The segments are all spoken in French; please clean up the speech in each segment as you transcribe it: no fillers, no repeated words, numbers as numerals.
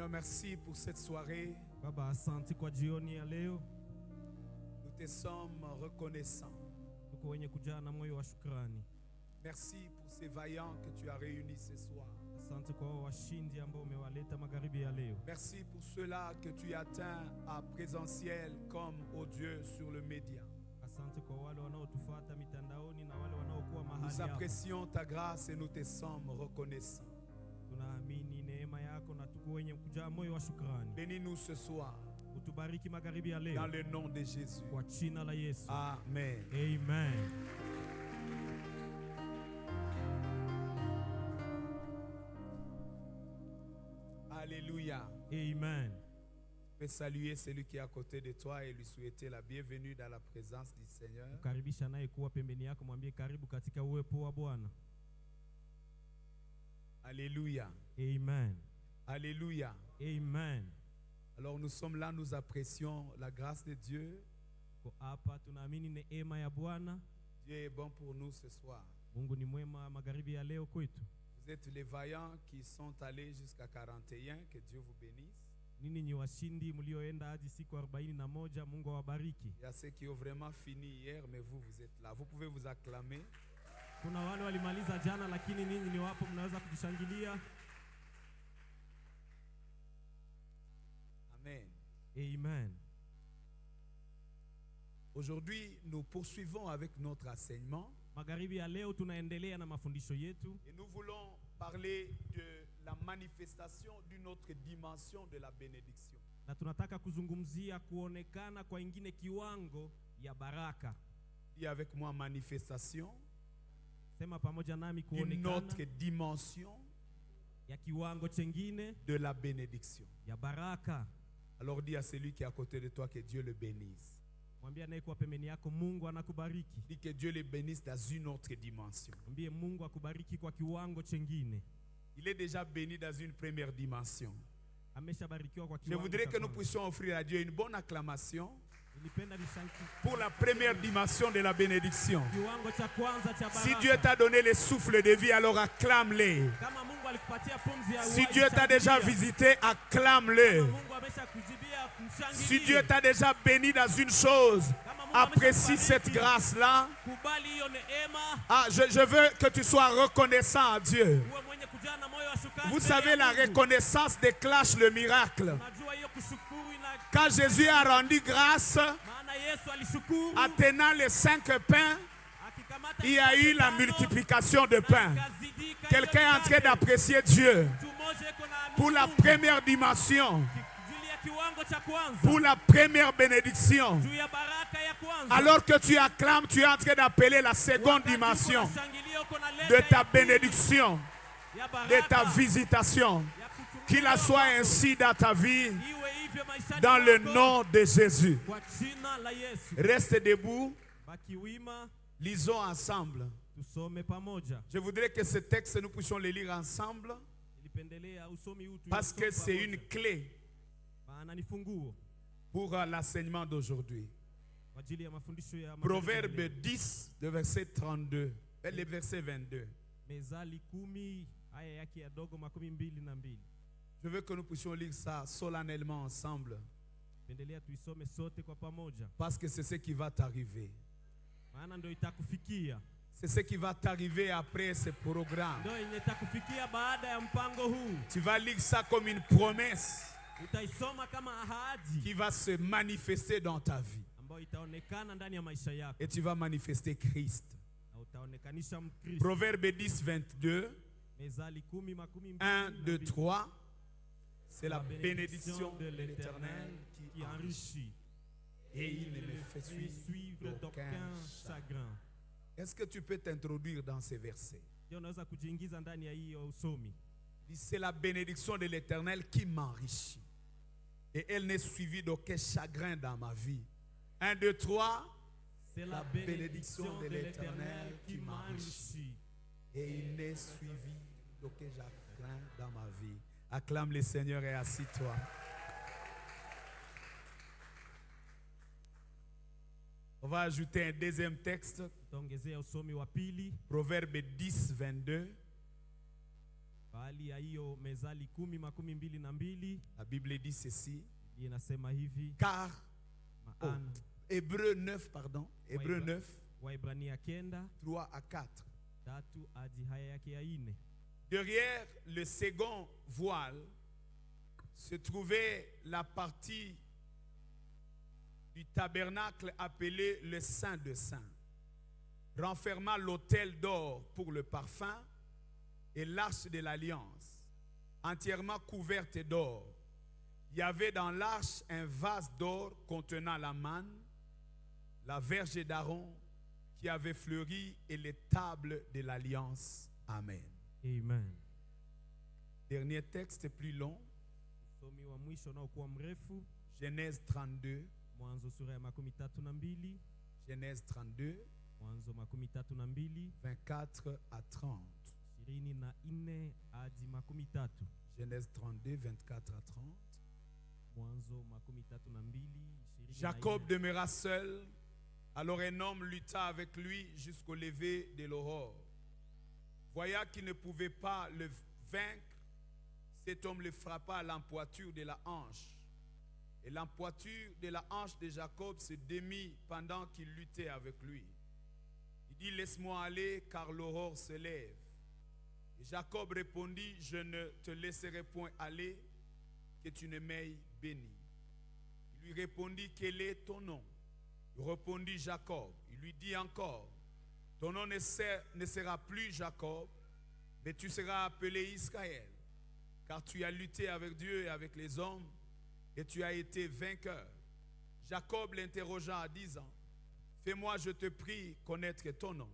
Seigneur, merci pour cette soirée. Baba, asante kwa jioni ya leo. Nous te sommes reconnaissants. Tuko wenye kujaa na moyo wa shukrani. Merci pour ces vaillants que tu as réunis ce soir. Asante kwa wao washindi ambao umewaleta magharibi ya leo. Merci pour ceux-là que tu atteins à présentiel comme audieux sur le média. Asante kwa wale wanaotufuata mitandaoni na wale wanaokuwa mahali Nous hapa. apprécions ta grâce et nous te sommes reconnaissants. Tunaamini neema yako na tuko wenye kujaa moyo wa shukrani. Bénis-nous ce soir. Utubariki magharibi ya leo. Dans le nom de Jésus. Kwa jina la Yesu. Amen. Amen. Alléluia. Amen. Tu peux saluer celui qui est à côté de toi et lui souhaiter la bienvenue dans la présence du Seigneur. Ukaribisha naye kuwa pembeni yako, mwambie karibu katika uwepo wa Bwana. Alléluia. Amen. Alléluia. Amen. Alors nous sommes là, nous apprécions la grâce de Dieu. Kwa hapa tunaamini neema ya Bwana. Dieu est bon pour nous ce soir. Mungu ni mwema magharibi ya leo kwetu. Vous êtes les vaillants qui sont allés jusqu'à 41. Que Dieu vous bénisse. Nini ni washindi mlioenda hadi siku 41. Mungu awabariki. Il y a ceux qui ont vraiment fini hier, mais vous êtes là. Vous pouvez vous acclamer. Kuna wale walimaliza jana lakini ninyi ni wapo, mnaweza kujishangilia. Amen. Amen. Aujourd'hui, nous poursuivons avec notre enseignement. Magharibi ya leo tunaendelea na mafundisho yetu. Et nous voulons parler de la manifestation d'une autre dimension de la bénédiction. Na tunataka kuzungumzia kuonekana kwa ingine kiwango ya baraka. Dis avec moi manifestation. Sema pamoja nami Une kuonekana autre dimension ya kiwango chengine de la bénédiction. ya baraka. Alors dis à celui qui est à côté de toi que Dieu le bénisse. Mwambie naye kwa pembeni yako, Mungu anakubariki. Dis que Dieu le bénisse dans une autre dimension. Mwambie Mungu akubariki kwa kiwango chengine. Il est déjà béni dans une première dimension. Ameshabarikiwa kwa Je kiwango. voudrais que nous puissions offrir à Dieu une bonne acclamation Nilipenda nishangilie pour la première dimension de la bénédiction. kiwango cha kwanza cha baraka. Si Dieu t'a donné le souffle de vie, alors acclame-le. Kama Mungu alikupatia pumzi ya Si uhai, Dieu t'a déjà shangilia. visité, acclame-le. Kama Mungu ameshakujibia, mshangilie. Si Dieu t'a déjà béni dans une chose, apprécie cette grâce-là. Kubali hiyo neema. Ah, je veux que tu sois reconnaissant à Dieu. Uwe mwenye kujaa na moyo wa shukrani. Vous savez, la reconnaissance déclenche le miracle. Unajua hiyo kushukuru ina Quand Jésus a rendu grâce, maana Yesu alishukuru. en tenant les 5 pains, Akikamata il y a eu la tano, multiplication de pains. akazidika Quelqu'un est en train yote. d'apprécier Dieu Mtu mmoja yuko na pour la Mungu. première dimension, Juu ya kiwango cha kwanza. pour la première bénédiction. Juu ya baraka ya kwanza. Alors que tu acclames, tu es en train d'appeler la seconde Wakati dimension uko nashangilia, uko naleta de ta ya pili, bénédiction, ya de baraka, ta visitation. ya kutumia Qu'il en soit kwako. ainsi dans ta vie, Iwe hivyo maishani dans le mwako. nom de Jésus. Kwa jina la Yesu. Reste debout, Baki wima, lisons ensemble. tusome pamoja. Je voudrais que ce texte, nous puissions le lire ensemble, Nilipendelea usomi huu parce que tuusome c'est pamoja. une clé Maana ni funguo pour l'enseignement d'aujourd'hui. kwa ajili ya mafundisho ya Proverbe 10, le verset 32, le verset 22. Mezali 10 aya yake ya dogo 22. Je veux que nous puissions lire ça solennellement ensemble, Pendelea tuisome sote kwa pamoja. parce que c'est ce qui va t'arriver. Maana ndio itakufikia. C'est ce qui va t'arriver après ce programme. Ndio yenye itakufikia baada ya mpango huu. Tu vas lire ça comme une promesse Utaisoma kama ahadi qui va se manifester dans ta vie. ambayo itaonekana ndani ya maisha yako. Et tu vas manifester Christ. Na utaonekanisha Mkristo. Proverbe 10, 22, Mezali 10 1, 2, 22. 3. C'est la La bénédiction de l'Éternel l'Éternel qui enrichit et il ne me fait suivre d'aucun chagrin. Est-ce que tu peux t'introduire dans ces versets? Ndio unaweza kujiingiza ndani ya hiyo usomi. C'est la bénédiction de l'Éternel qui m'enrichit. Et elle n'est suivie d'aucun chagrin dans ma vie. 1, 2, 3. C'est la bénédiction de l'Éternel qui m'enrichit. Et il n'est suivi d'aucun chagrin dans ma vie. Acclame le Seigneur et assis-toi. On va ajouter un deuxième texte. Tutaongezea usomi wa pili. Proverbe 10, 22. bali ya hiyo Mezali 10:22 la Bible dit ceci. inasema hivi, Car, maana Hébreu 9, pardon, Hébreu 9, Waibrania 9 3 à 4. 3 hadi haya yake ya 4. Derrière le second voile se trouvait la partie du tabernacle appelée le Saint de Saints, renfermant l'autel d'or pour le parfum et l'arche de l'alliance, entièrement couverte d'or. Il y avait dans l'arche un vase d'or contenant la manne, la verge d'Aaron qui avait fleuri et les tables de l'alliance. Amen. Amen. Dernier texte plus long, Usomi wa mwisho unaokuwa mrefu, Genèse 32, Mwanzo sura ya 32, Genèse 32, Mwanzo 32, 24 à 30. 24 hadi 30. Genèse 32, 24 à 30. Mwanzo 32, Jacob demeura seul, alors un homme lutta avec lui jusqu'au lever de l'aurore. Voyant qu'il ne pouvait pas le vaincre, cet homme le frappa à l'empoiture de la hanche. Et l'empoiture de la hanche de Jacob se démit pendant qu'il luttait avec lui. Il dit, laisse-moi aller, car l'aurore se lève. Et Jacob répondit, je ne te laisserai point aller, que tu ne m'aies béni. Il lui répondit, quel est ton nom? Il répondit, Jacob. Il lui dit encore, ton nom ne sera plus Jacob, mais tu seras appelé Israël, car tu as lutté avec Dieu et avec les hommes, et tu as été vainqueur. Jacob l'interrogea en disant, fais-moi, je te prie, connaître ton nom.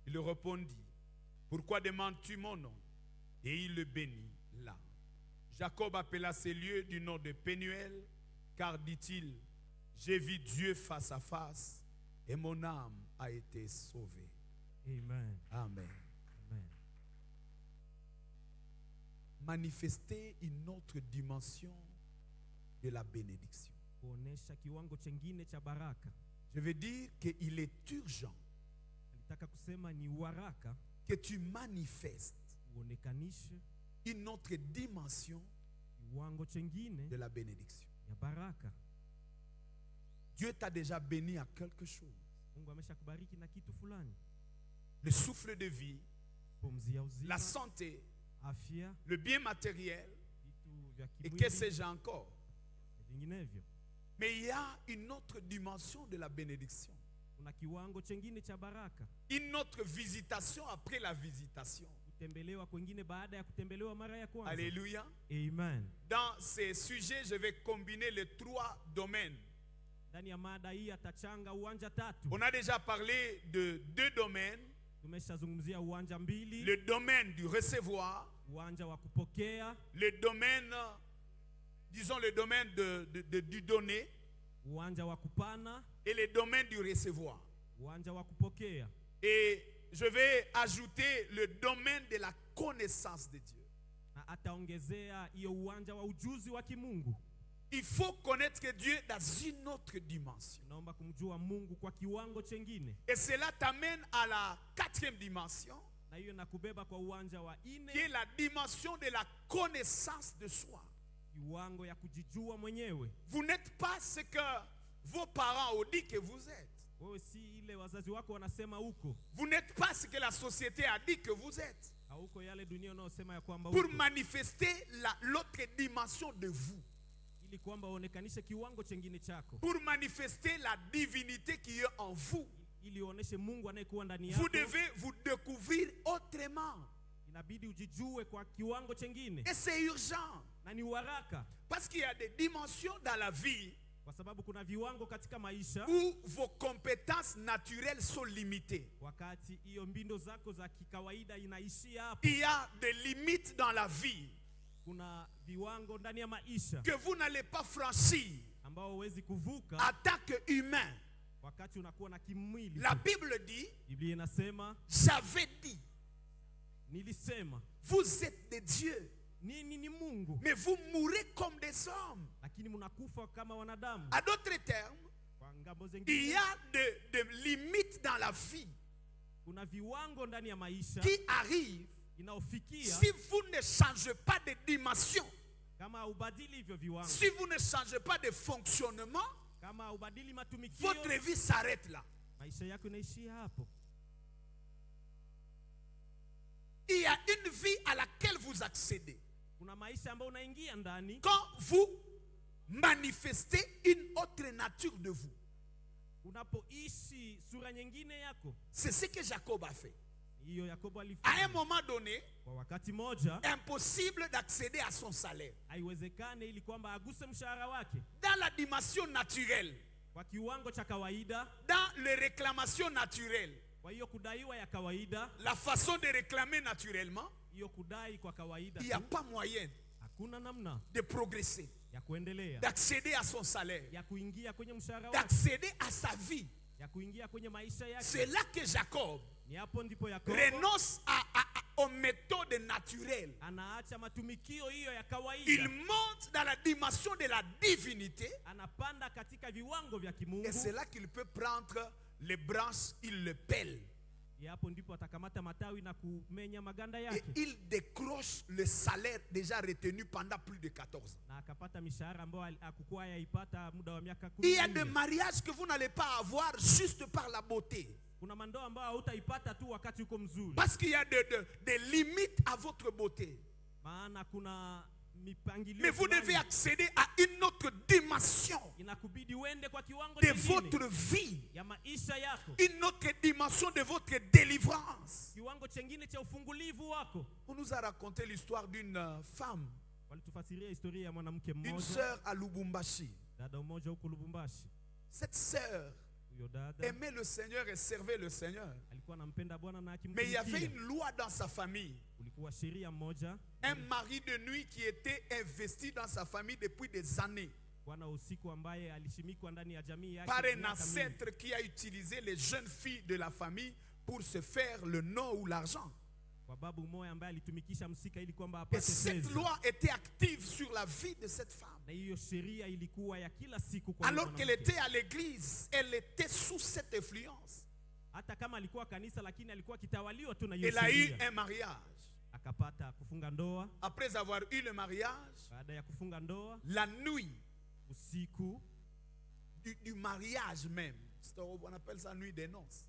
Il lui répondit, pourquoi demandes-tu mon nom? Et il le bénit là. Jacob appela ces lieux du nom de Pénuel, car dit-il, j'ai vu Dieu face à face, et mon âme a été sauvée. Amen. Amen. Amen. Manifester une autre dimension de la bénédiction. Kuonesha kiwango chengine cha baraka. Je veux dire qu'il est urgent Alitaka kusema ni waraka que tu manifestes uonekanishe une autre dimension kiwango chengine de la bénédiction. ya baraka. Dieu t'a déjà béni à quelque chose. Mungu ameshakubariki na kitu fulani. Le souffle de vie, Pumzi ya uzima, la santé, afya, le bien matériel, vitu vya et kimwili que sais-je encore. na vinginevyo. Mais il y a une autre dimension de la bénédiction. Kuna kiwango chengine cha baraka. Une autre visitation après la visitation. Kutembelewa kwingine baada ya kutembelewa mara ya kwanza. Alléluia. Amen. Dans ces sujets, je vais combiner les 3 domaines. Ndani ya mada hii atachanga uwanja 3. On a déjà parlé de 2 domaines. Tumeshazungumzia uwanja 2, Le domaine du recevoir, uwanja wa kupokea, le domaine, disons le domaine du donner, uwanja wa kupana, et le domaine du recevoir. uwanja wa kupokea. Et je vais ajouter le domaine de la connaissance de Dieu. Na ataongezea hiyo uwanja wa ujuzi wa kimungu. Il faut connaître Dieu dans une autre dimension. Naomba kumjua Mungu kwa kiwango chengine. Et cela t'amène à la 4e dimension, Na hiyo nakubeba kwa uwanja wa qui 4, est la dimension de la connaissance de soi. kiwango ya kujijua mwenyewe. Vous n'êtes pas ce que vos parents ont dit que vous êtes. Wewe si ile wazazi wako wanasema huko. Vous n'êtes pas ce que la société a dit que vous êtes. Hauko yale dunia unayosema ya kwamba Pour huko. manifester l'autre dimension de vous. Ili kwamba uonekanishe kiwango chengine chako. Pour manifester la divinité qui est en vous. Ili uoneshe Mungu anayekuwa ndani Vous yako. devez vous découvrir autrement. Inabidi ujijue kwa kiwango chengine. Et c'est urgent. Na ni waraka. Parce qu'il y a des dimensions dans la vie Kwa sababu kuna viwango katika maisha où vos compétences naturelles sont limitées. wakati hiyo mbindo zako za kikawaida inaishia hapo. Il y a des limites dans la vie Kuna viwango ndani ya maisha que vous n'allez pas franchir ambao huwezi kuvuka en tant qu'humain. wakati unakuwa na kimwili. La Bible dit, Biblia inasema, j'avais dit, nilisema vous êtes des dieux, nini ni Mungu, mais vous mourrez comme des hommes. lakini mnakufa kama wanadamu. À d'autres termes, Kwa ngambo il zingine y a des limites dans la vie kuna viwango ndani ya maisha qui arrivent inaofikia si vous ne changez pas de dimension, kama ubadili hivyo viwango, si vous ne changez pas de fonctionnement, kama ubadili matumikio, votre vie s'arrête là. maisha yako inaishia hapo. Il y a une vie à laquelle vous accédez Kuna maisha ambayo unaingia ndani quand vous manifestez une autre nature de vous. unapoishi sura nyingine yako. C'est ce que Jacob a fait. Hiyo Yakobo À un alifanya. moment donné, Kwa wakati moja impossible d'accéder à son salaire. haiwezekane ili kwamba aguse mshahara wake Dans la dimension naturelle, kwa kiwango cha kawaida. dans les réclamations naturelles, Kwa hiyo kudaiwa ya kawaida, la façon de réclamer naturellement, hiyo kudai kwa kawaida il n'y a tu, pas moyen hakuna namna de progresser, ya kuendelea, d'accéder à son salaire, ya kuingia kwenye mshahara wake, d'accéder à sa vie. ya kuingia kwenye maisha C'est yake. là que Jacob Ni hapo ndipo Yakobo renonce aux méthodes naturelles. anaacha matumikio hiyo ya Il kawaida, monte dans la dimension de la divinité. anapanda katika viwango vya kimungu. Et c'est là qu'il peut prendre les branches, il le pèle. Ni hapo ndipo atakamata matawi na kumenya maganda Et yake, il décroche le salaire déjà retenu pendant plus de 14 ans. na akapata mishahara ambayo hakukuwa yaipata muda wa miaka Il y a 14. des mariages que vous n'allez pas avoir juste par la beauté. Kuna mandoa ambayo hautaipata tu wakati uko mzuri, Parce qu'il y a des limites à votre beauté. maana kuna mipangilio Mais vous fulani. devez accéder à une autre dimension Inakubidi uende kwa kiwango de kingine votre vie. ya maisha yako, Une autre dimension de votre délivrance. kiwango chengine cha ufungulivu wako. On nous a raconté l'histoire d'une femme, Walitufasiria historia ya mwanamke une mmoja, sœur à Lubumbashi. dada mmoja huko Lubumbashi. Cette sœur Huyo dada aimait le Seigneur et servait le Seigneur. alikuwa anampenda Bwana na Mais il y avait akimtumikia. une loi dans sa famille. Kulikuwa sheria moja, Un mari de nuit qui était investi dans sa famille depuis des années bwana usiku ambaye alishimikwa ndani ya jamii yake par un miaka mingi. ancêtre qui a utilisé les jeunes filles de la famille pour se faire le nom ou l'argent. Kwa babu mmoja ambaye alitumikisha msika ili kwamba Et apate cette fedha. loi était active sur la vie de cette femme. Na hiyo sheria ilikuwa ya kila siku kwa Alors huyo qu'elle mwanamke. était à l'église, elle était sous cette influence. Hata kama alikuwa kanisa, lakini alikuwa kitawaliwa tu na hiyo Elle a eu sheria. un mariage. Akapata kufunga ndoa. Après avoir eu le mariage, Baada ya kufunga ndoa, la nuit usiku du mariage même, on appelle ça nuit des noces,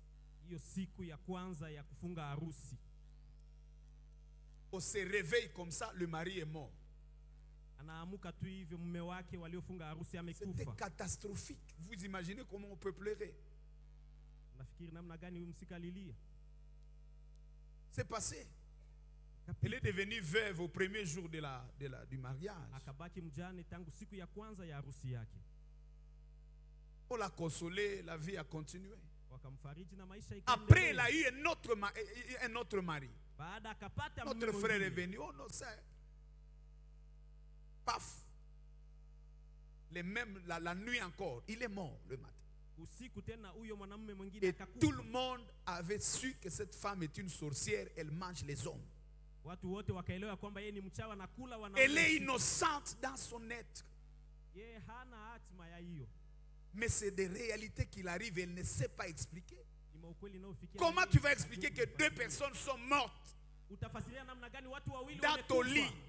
hiyo siku ya kwanza ya kufunga harusi, on se réveille comme ça, le mari est mort. anaamuka tu hivyo, mume wake waliofunga harusi C'était amekufa. catastrophique. Vous imaginez comment on peut pleurer? Nafikiri namna gani huyu msika alilia. C'est passé. Elle est devenue veuve au premier jour du mariage. Akabaki mjane tangu siku ya kwanza ya harusi yake. On l'a consolée, la vie a continué. Wakamfariji na maisha Après, elle ikaendelea. a eu un autre mari. Baada akapata mume Notre frère est mwingine. venu. Oh non, c'est. Paf. Les mêmes, la nuit encore. Il est mort le matin. Usiku tena huyo mwanamume mwingine Et tout le akakufa. monde avait su que cette femme est une sorcière. Elle mange les hommes. Watu wote wakaelewa kwamba yeye ni mchawi, anakula Elle wanaume. est innocente dans son être. Yeye hana hatima ya hiyo. Mais c'est des réalités qu'il arrive. Elle ne sait pas expliquer. Ni maukweli unaofikia. Comment tu vas expliquer que deux personnes sont mortes Utafasiria namna gani watu wawili dans ton lit wamekufa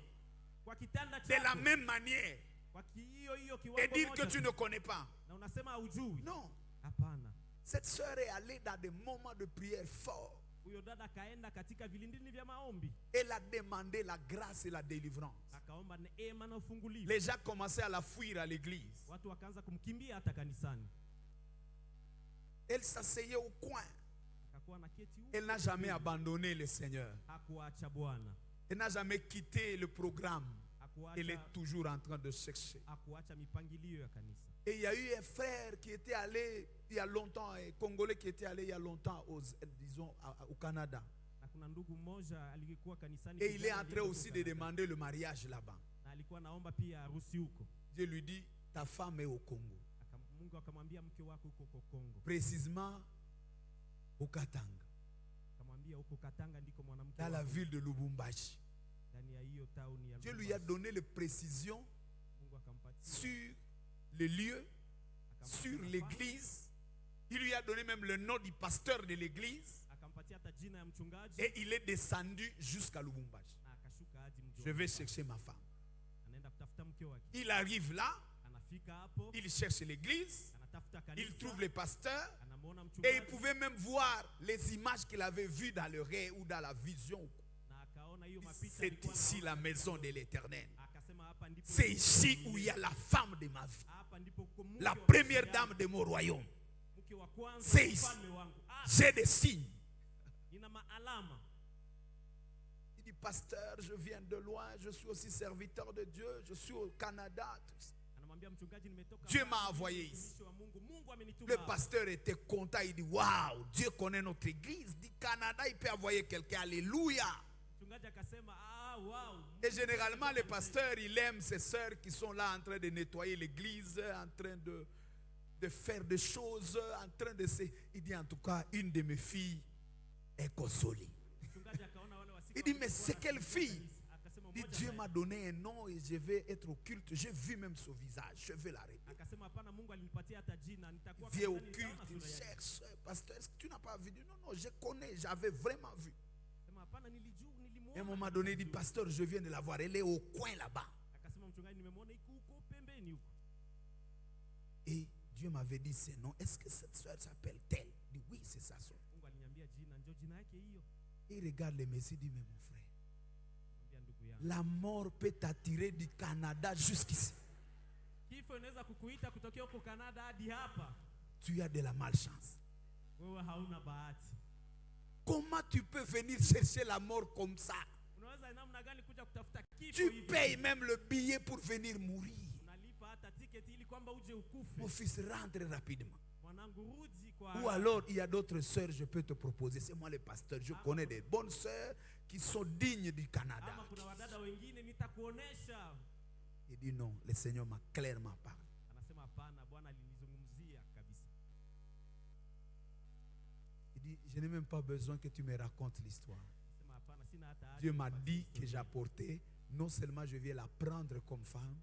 kwa kitanda de la chako même manière kwa hiyo hiyo et kiwango dire que moja tu tu, ne connais pas? na unasema haujui? Non. Hapana. Cette sœur est allée dans des moments de prière forts. Huyo dada kaenda katika vilindini vya maombi, Elle a demandé la grâce et la délivrance. akaomba neema na ufungulivu. Les gens commençaient à la fuir à l'église. Watu wakaanza kumkimbia hata kanisani. Elle s'asseyait au coin. Akakuwa na keti huko. Elle n'a jamais abandonné le Seigneur. Hakuacha Bwana. Elle n'a jamais quitté le programme. Elle est Hakuacha toujours en train de chercher. hakuacha mipangilio ya kanisa. Et il y a eu un frère qui était allé il y a longtemps, un Congolais qui était allé il y a longtemps au Canada. Na kuna ndugu mmoja alikuwa kanisani Et il est kijana en train alienda aussi huko de Canada. demander le mariage là-bas. Na alikuwa naomba pia harusi huko. Dieu lui dit, ta femme est au Congo. Mungu akamwambia mke wako huko Kongo. Précisément au Katanga, Akamwambia huko Katanga ndiko mwanamke dans la wako, ville de Lubumbashi. ndani ya hiyo town ya Dieu lui a Lubumbashi. donné les précisions Mungu akampatia sur le lieu, sur nafasi, l'église. Il lui a donné même le nom du pasteur de l'église. akampatia alimpatia hata jina ya mchungaji Et il est descendu jusqu'à Lubumbashi. na akashuka hadi mji Je wa vais Lubumbashi. chercher ma femme. Anaenda kutafuta mke wake. Il arrive là, Anafika hapo, il cherche l'église, anatafuta il kanisa, trouve les pasteurs, anamuona et il mchungaji pouvait même voir les images qu'il avait vues dans le rêve ou dans la vision. na akaona hiyo mapicha C'est alikuwa ici anaona la katika maison ndoto. de l'Éternel. Akasema hapa ndipo C'est nyumba ici ya où Mungu. il y a la femme de ma vie, Hapa ndipo kwa mke la wa première maisha dame yangu, de mon royaume. mke wa kwanza C'est wa ici. ufalme wangu. J'ai des signes. Nina maalama. Il dit, pasteur, je viens de loin, je suis aussi serviteur de Dieu, je suis au Canada. Tout ça. Anamwambia mchungaji, nimetoka Dieu mbali, m'a envoyé mimi ni ici. mtumishi wa Mungu. Mungu amenituma Le hapa. pasteur était content, il dit, waouh, Dieu connaît notre église. Du Canada, il peut envoyer quelqu'un. Alléluia. Mchungaji akasema, wow. Et généralement, les pasteurs, ils aiment ces sœurs qui sont là en train de nettoyer l'église, en train de faire des choses, en train de se... Il dit, en tout cas, une de mes filles est consolée. Mchungaji akaona wale wasika Il dit, mais walikuwa c'est quelle wanasaidia fille? kanisa. Akasema Il dit, mmoja Dieu naye. m'a donné un nom et je vais être au culte. J'ai vu même son visage. Je vais la répéter. Akasema hapana, Mungu alinipatia hata jina, nitakuwa Viens au kanisani, culte, nitaona il sura yake. cherche. Pasteur, est-ce que tu n'as pas vu? Il dit, non, non, je connais, j'avais vraiment vu. Akasema hapana, Et nilimuona. à un moment donné, il dit, pasteur, je viens de la voir. Elle est au coin là-bas. Akasema mchungaji, nimemwona iko huko pembeni huko. Et Dieu m'avait dit ses noms. Est-ce que cette soeur s'appelle telle? Il dit, oui, c'est ça son. Mungu aliniambia jina, njoo jina yake hiyo. Et il regarde les messieurs, il dit, mais mon frère, Mwambia ndugu yangu, la mort peut t'attirer du Canada jusqu'ici. kifo inaweza kukuita kutokea huko Canada hadi hapa. Tu as de la malchance. Wewe hauna bahati. Comment tu peux venir chercher la mort comme ça? Unaweza namna gani kuja kutafuta kifo Tu hivi? payes même le billet pour venir mourir. Unalipa hata tiketi ili kwamba uje ukufe. Mon fils, rentre rapidement. Mwanangu, rudi kwa Ou alors, il y a d'autres sœurs, je peux te proposer. C'est moi le pasteur. Je connais des bonnes sœurs qui sont dignes du Canada. ama kuna wadada wengine nitakuonesha. Il dit non, le Seigneur m'a clairement parlé. Anasema hapana, Bwana alinizungumzia kabisa. Il dit, je n'ai même pas besoin que tu me racontes l'histoire. Anasema hapana, sina hata haja. Dieu m'a ya dit kufanya que historia. j'apportais, non seulement je viens la prendre comme femme,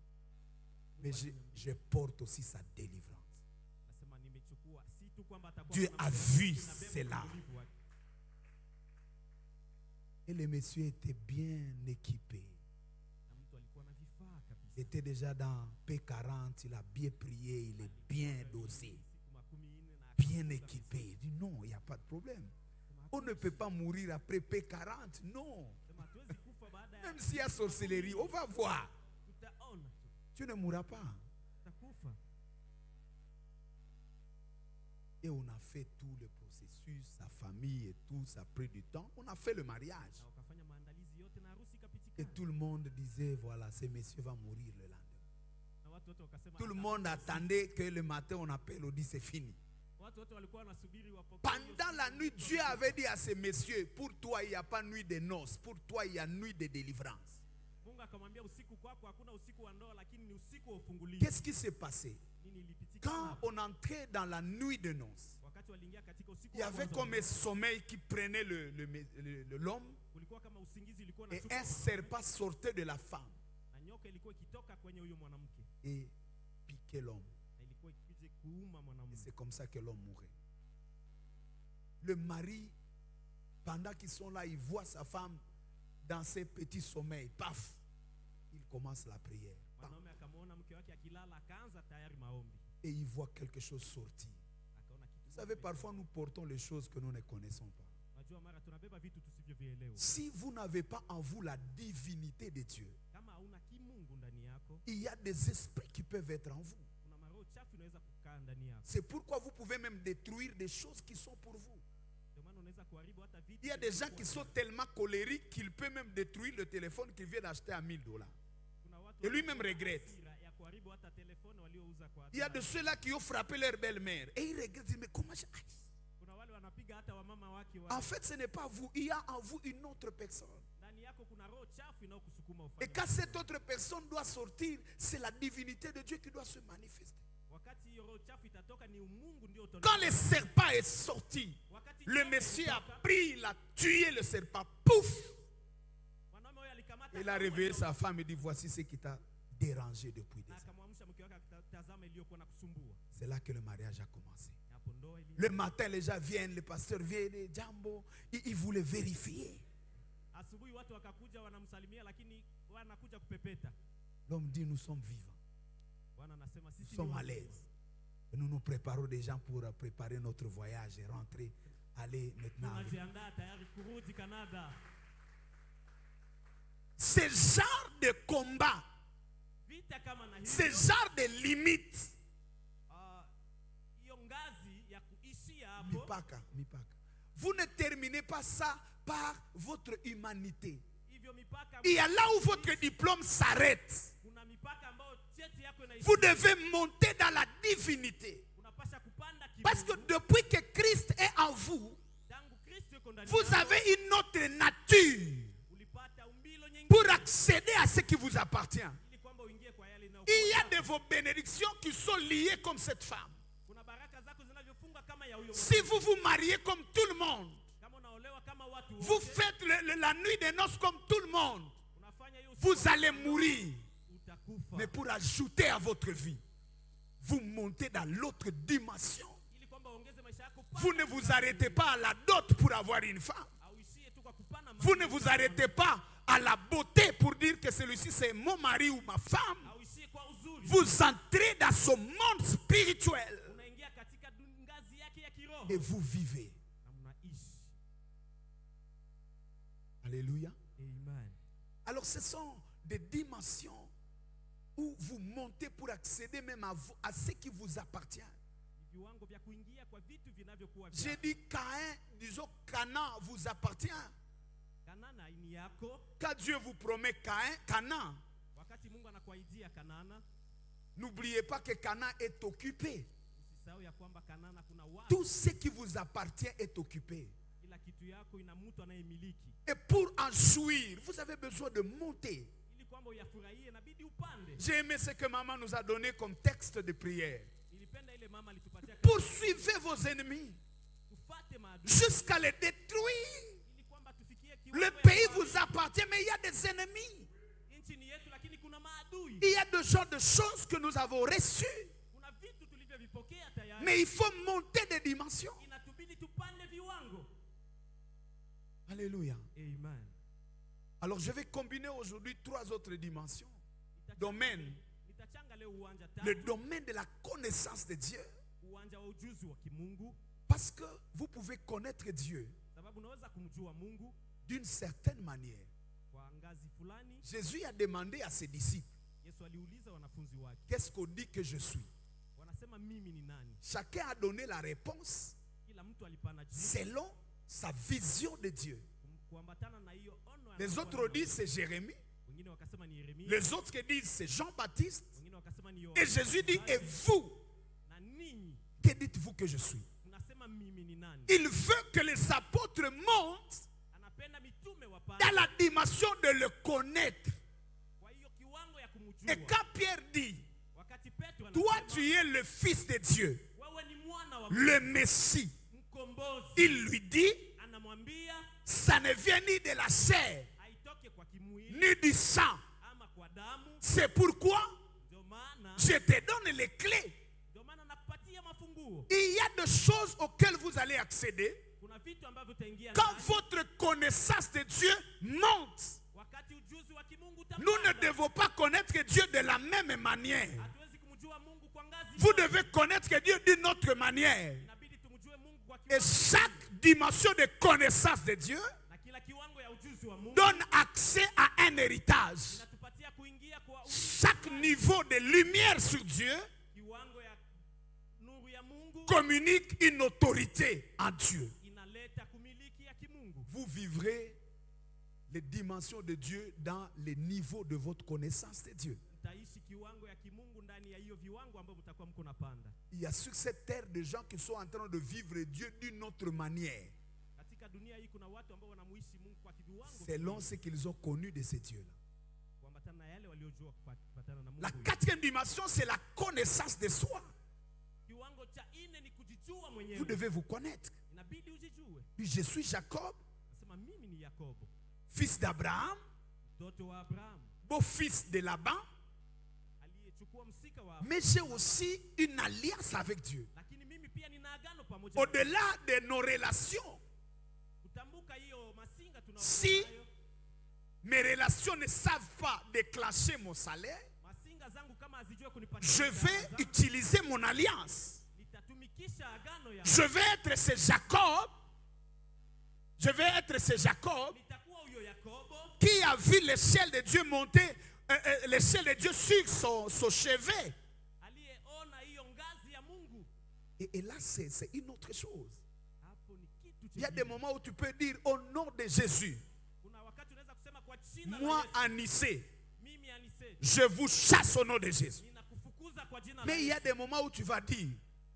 mais je porte aussi sa délivrance. Anasema nimechukua si tu kwamba atakuwa Dieu mwanamke, a vu ninabeba cela. utulivu wake. Et le monsieur était bien équipé. Na mtu alikuwa na vifaa kabisa. Il était déjà dans P40, il a bien prié, il est bien dosé, Siku 14 na bien akafunga équipé. vizuri. Il dit non, il n'y a pas de problème. Sema, On ne peut pas mourir après P40, non. sema hatuwezi kufa baada ya Même s'il y a sorcellerie, on va voir. tutaona tu. Tu ne mourras pas. Tutakufa. Et on a fait tout le processus, sa famille et tout, ça a pris du temps. On a fait le mariage. Na wakafanya maandalizi yote na harusi Et ikapitikana. tout le monde disait, voilà, ce monsieur va mourir le lendemain. Na watu wote wakasema Tout le atakufa monde siku. attendait que le matin on appelle, on dit c'est fini. Watu wote walikuwa wanasubiri wapokee. Pendant la nuit, Dieu avait dit à ces messieurs, pour toi il n'y a pas nuit de noces, pour toi il y a nuit de délivrance. Mungu akamwambia usiku kwako hakuna usiku wa ndoa, lakini ni usiku wa ufungulivu. Qu'est-ce qui s'est passé? Nini ilipitika? Quand hapo? on entrait dans la nuit de noces, Wakati waliingia katika usiku il y wa avait kwanza comme wa un ndoa, sommeil qui prenait l'homme kulikuwa kama usingizi ilikuwa et inachukua un serpent sortait de la femme na nyoka ilikuwa ikitoka kwenye huyo mwanamke et piquait l'homme. na ilikuwa ikije kuuma Et mwanamke. c'est comme ça que l'homme mourait. Le mari, pendant qu'ils sont là, il voit sa femme dans ses petits sommeils. Paf, il commence la prière. Paf. Mwanaume akamwona mke wake akilala, akaanza tayari maombi, Et il voit quelque chose sortir. akaona kitu. Vous savez, parfois nous portons les choses que nous ne connaissons pas. Unajua mara tunabeba vitu tusivyovielewa. Si vous n'avez pas en vous la divinité de Dieu, Kama hauna kimungu ndani yako, il y a des esprits qui peuvent être en vous. kuna maroho chafu inaweza kukaa ndani yako. C'est pourquoi vous pouvez même détruire des choses qui sont pour vous. Ndio maana unaweza kuharibu hata vitu. Il y a des gens qui sont tellement colériques qu'ils peuvent même détruire le téléphone qu'ils viennent d'acheter à $1000. Kuna watu Et lui-même wana regrette. hasira ya kuharibu hata telefoni waliouza kwa Il y a de ceux-là qui ont frappé leur belle-mère. Et ils regrettent, ils disent, mais comment j'ai... Aïe. kuna wale wanapiga hata wamama wake En fait, ce n'est pas vous. Il y a en vous une autre personne. ndani yako kuna roho chafu inayokusukuma Et ufanye. quand cette autre personne doit sortir, c'est la divinité de Dieu qui doit se manifester. Wakati hiyo roho chafu itatoka ni umungu ndio Quand le serpent est sorti, Wakati le nyoka monsieur a ilitoka, pris, il a tué le serpent. Pouf! mwanaume huyo alikamata Il a réveillé sa femme et dit, voici ce qui t'a dérangé depuis des na années. akamwamsha mke wake akatazama iliyokuwa na kusumbua. C'est là que le mariage a commencé. Hapo ndoa ili Le matin, les gens viennent, le pasteur vient, les jambo, il voulait vérifier. asubuhi watu wakakuja wanamsalimia, lakini wanakuja kupepeta. L'homme dit, nous sommes vivants, Bwana anasema nous sisi ni sommes à wazima. l'aise. Et nous nous préparons des gens pour préparer notre voyage et rentrer, aller maintenant. Tunajiandaa tayari kurudi Canada. Ce genre de combat, Vita kama na ce hivyo, genre de limite, hiyo ngazi ya kuishia hapo, mipaka. Vous ne terminez pas ça par votre humanité. hivyo mipaka, Il y a là où votre diplôme s'arrête. kuna mipaka ambayo cheti yako inaishia. Vous devez monter dans la divinité. Unapasha kupanda kimungu. Parce que depuis que Christ est en vous, Tangu Kristo yuko ndani vous yako, avez une autre nature ulipata umbilo nyingine pour accéder à ce qui vous appartient. ili kwamba uingie kwa yale Il y a inayokuwa. de vos bénédictions qui sont liées comme cette femme. Kuna baraka zako zinavyofunga kama ya huyo Si mwanamke. vous vous mariez comme tout le monde, Kama unaolewa kama watu vous wote, faites la nuit des noces comme tout le monde, unafanya hiyo vous siku, allez mourir. utakufa. Mais pour ajouter à votre vie, vous montez dans l'autre dimension. Ili kwamba uongeze maisha yako Vous ne vous arrêtez pas à la dot pour avoir une femme. auishie tu kwa kupana Vous ne vous arrêtez pas à la beauté pour dire que celui-ci c'est mon mari ou ma femme. auishie kwa uzuri. Vous entrez dans ce monde spirituel Unaingia katika ngazi yake ya kiroho et vous vivez. na mnaishi. Alléluia. Amen. Alors ce sont des dimensions où vous montez pour accéder même à ce qui vous appartient. Ni viwango vya kuingia kwa vitu vinavyokuwa J'ai vyako. dit Caïn, disons Canaan vous appartient. Kanana ni yako. Quand Dieu vous promet Canaan, Wakati Mungu anakuahidia Kanana, n'oubliez pas que Canaan est occupé. usisahau ya kwamba Kanana kuna watu. Tout ce qui vous appartient est occupé. Kila kitu yako ina mtu anayemiliki. Et pour en jouir, vous avez besoin de monter. Ili kwamba uyafurahie inabidi upande. J'ai aimé ce que maman nous a donné comme texte de prière. Nilipenda ile mama alitupatia Poursuivez vos ennemis tufate maadui jusqu'à les détruire. ili kwamba tufikie Le kiwango pays ya vous appartient, mais il y a des ennemis. nchi ni yetu, lakini kuna maadui. Il y a de genres de choses que nous avons reçues. Kuna vitu tulivyovipokea tayari. Mais il faut monter des dimensions. Inatubidi tupande viwango. Alléluia. Amen. Alors je vais combiner aujourd'hui 3 autres dimensions. Domaine. Nitachanga leo uwanja tatu. Le domaine de la connaissance de Dieu. Uwanja wa ujuzi wa kimungu, Parce que vous pouvez connaître Dieu sababu unaweza kumjua Mungu d'une certaine manière. kwa ngazi fulani. Jésus a demandé à ses disciples, Yesu aliuliza wanafunzi wake, qu'est-ce qu'on dit que je suis? wanasema mimi ni nani? Chacun a donné la réponse Kila mtu alipana jibu selon sa vision de Dieu. kuambatana na hiyo ono ya Les Mungu autres anayo. disent c'est Jérémie. Wengine wakasema ni Yeremia, Les autres qui disent c'est Jean-Baptiste. wengine wakasema ni Et Jésus dit, et vous, na ninyi que dites-vous que je suis? unasema mimi ni nani? Il veut que les apôtres montent Anapenda mitume wapande dans la dimension de le connaître. kwa hiyo kiwango ya Et kumjua. quand Pierre dit, Wakati Petro toi anasema tu es le Fils de Dieu, wewe ni mwana wa le Messie, mkombozi, il lui dit, anamwambia ça ne vient ni de la chair, haitoke kwa kimwili ni du sang. ama kwa damu. C'est pourquoi Ndio maana je te donne les clés. nakupatia mafunguo. Il y a des choses auxquelles vous allez accéder Kuna vitu ambavyo utaingia quand ndani votre connaissance de Dieu monte. wakati ujuzi wa kimungu Nous ne utapanda. devons pas connaître Dieu de la même manière. Hatuwezi kumjua Mungu kwa ngazi Vous moja. devez connaître Dieu d'une autre manière. Inabidi tumjue Mungu kwa Et kiwango, chaque dimension de connaissance de Dieu na kila kiwango ya ujuzi wa Mungu donne accès à un héritage. inatupatia kuingia kwa Chaque niveau de lumière sur Dieu kiwango ya nuru ya Mungu communique une autorité en Dieu. inaleta kumiliki ya kimungu. Vous vivrez les dimensions de Dieu dans les niveaux de votre connaissance de Dieu. Mtaishi kiwango ya kimungu ndani ya hiyo viwango ambavyo mtakuwa mko napanda. Il y a sur cette terre des gens qui sont en train de vivre Dieu d'une autre manière, Katika dunia hii kuna watu ambao wanamuishi Mungu kwa kiwango selon ce qu'ils ont connu de ce Dieu-là. kuambatana na yale waliojua kupatana na Mungu. La 4e dimension, c'est la connaissance de soi. Kiwango cha nne ni kujijua Vous mwenyewe. devez vous connaître. Inabidi ujijue. Puis je suis Jacob, Nasema mimi ni Yakobo, fils d'Abraham, mtoto wa Abraham, beau-fils de Laban, aliyechukua msika wa Abraham. mais j'ai aussi une alliance avec Dieu. Lakini mimi pia nina agano pamoja na au-delà de nos relations, kutambuka hiyo masinga si tunayo. mes relations ne savent pas déclencher mon salaire, Masinga zangu kama hazijue kunipatia je vais utiliser mon alliance. nitatumikisha agano ya Je vais être ce Jacob. Je vais être ce Jacob nitakuwa huyo Yakobo qui a vu l'échelle de Dieu monter, l'échelle de Dieu sur son chevet. aliyeona hiyo ngazi ya Mungu. Et là, c'est une autre chose. Hapo ni kitu Il y a kingine. des moments où tu peux dire au nom de Jésus, Kuna wakati unaweza kusema kwa jina moi la Yesu, Anissé, mimi Anise je vous chasse au nom de Jésus. ninakufukuza kwa jina la Mais il y a Yesu. des moments où tu vas dire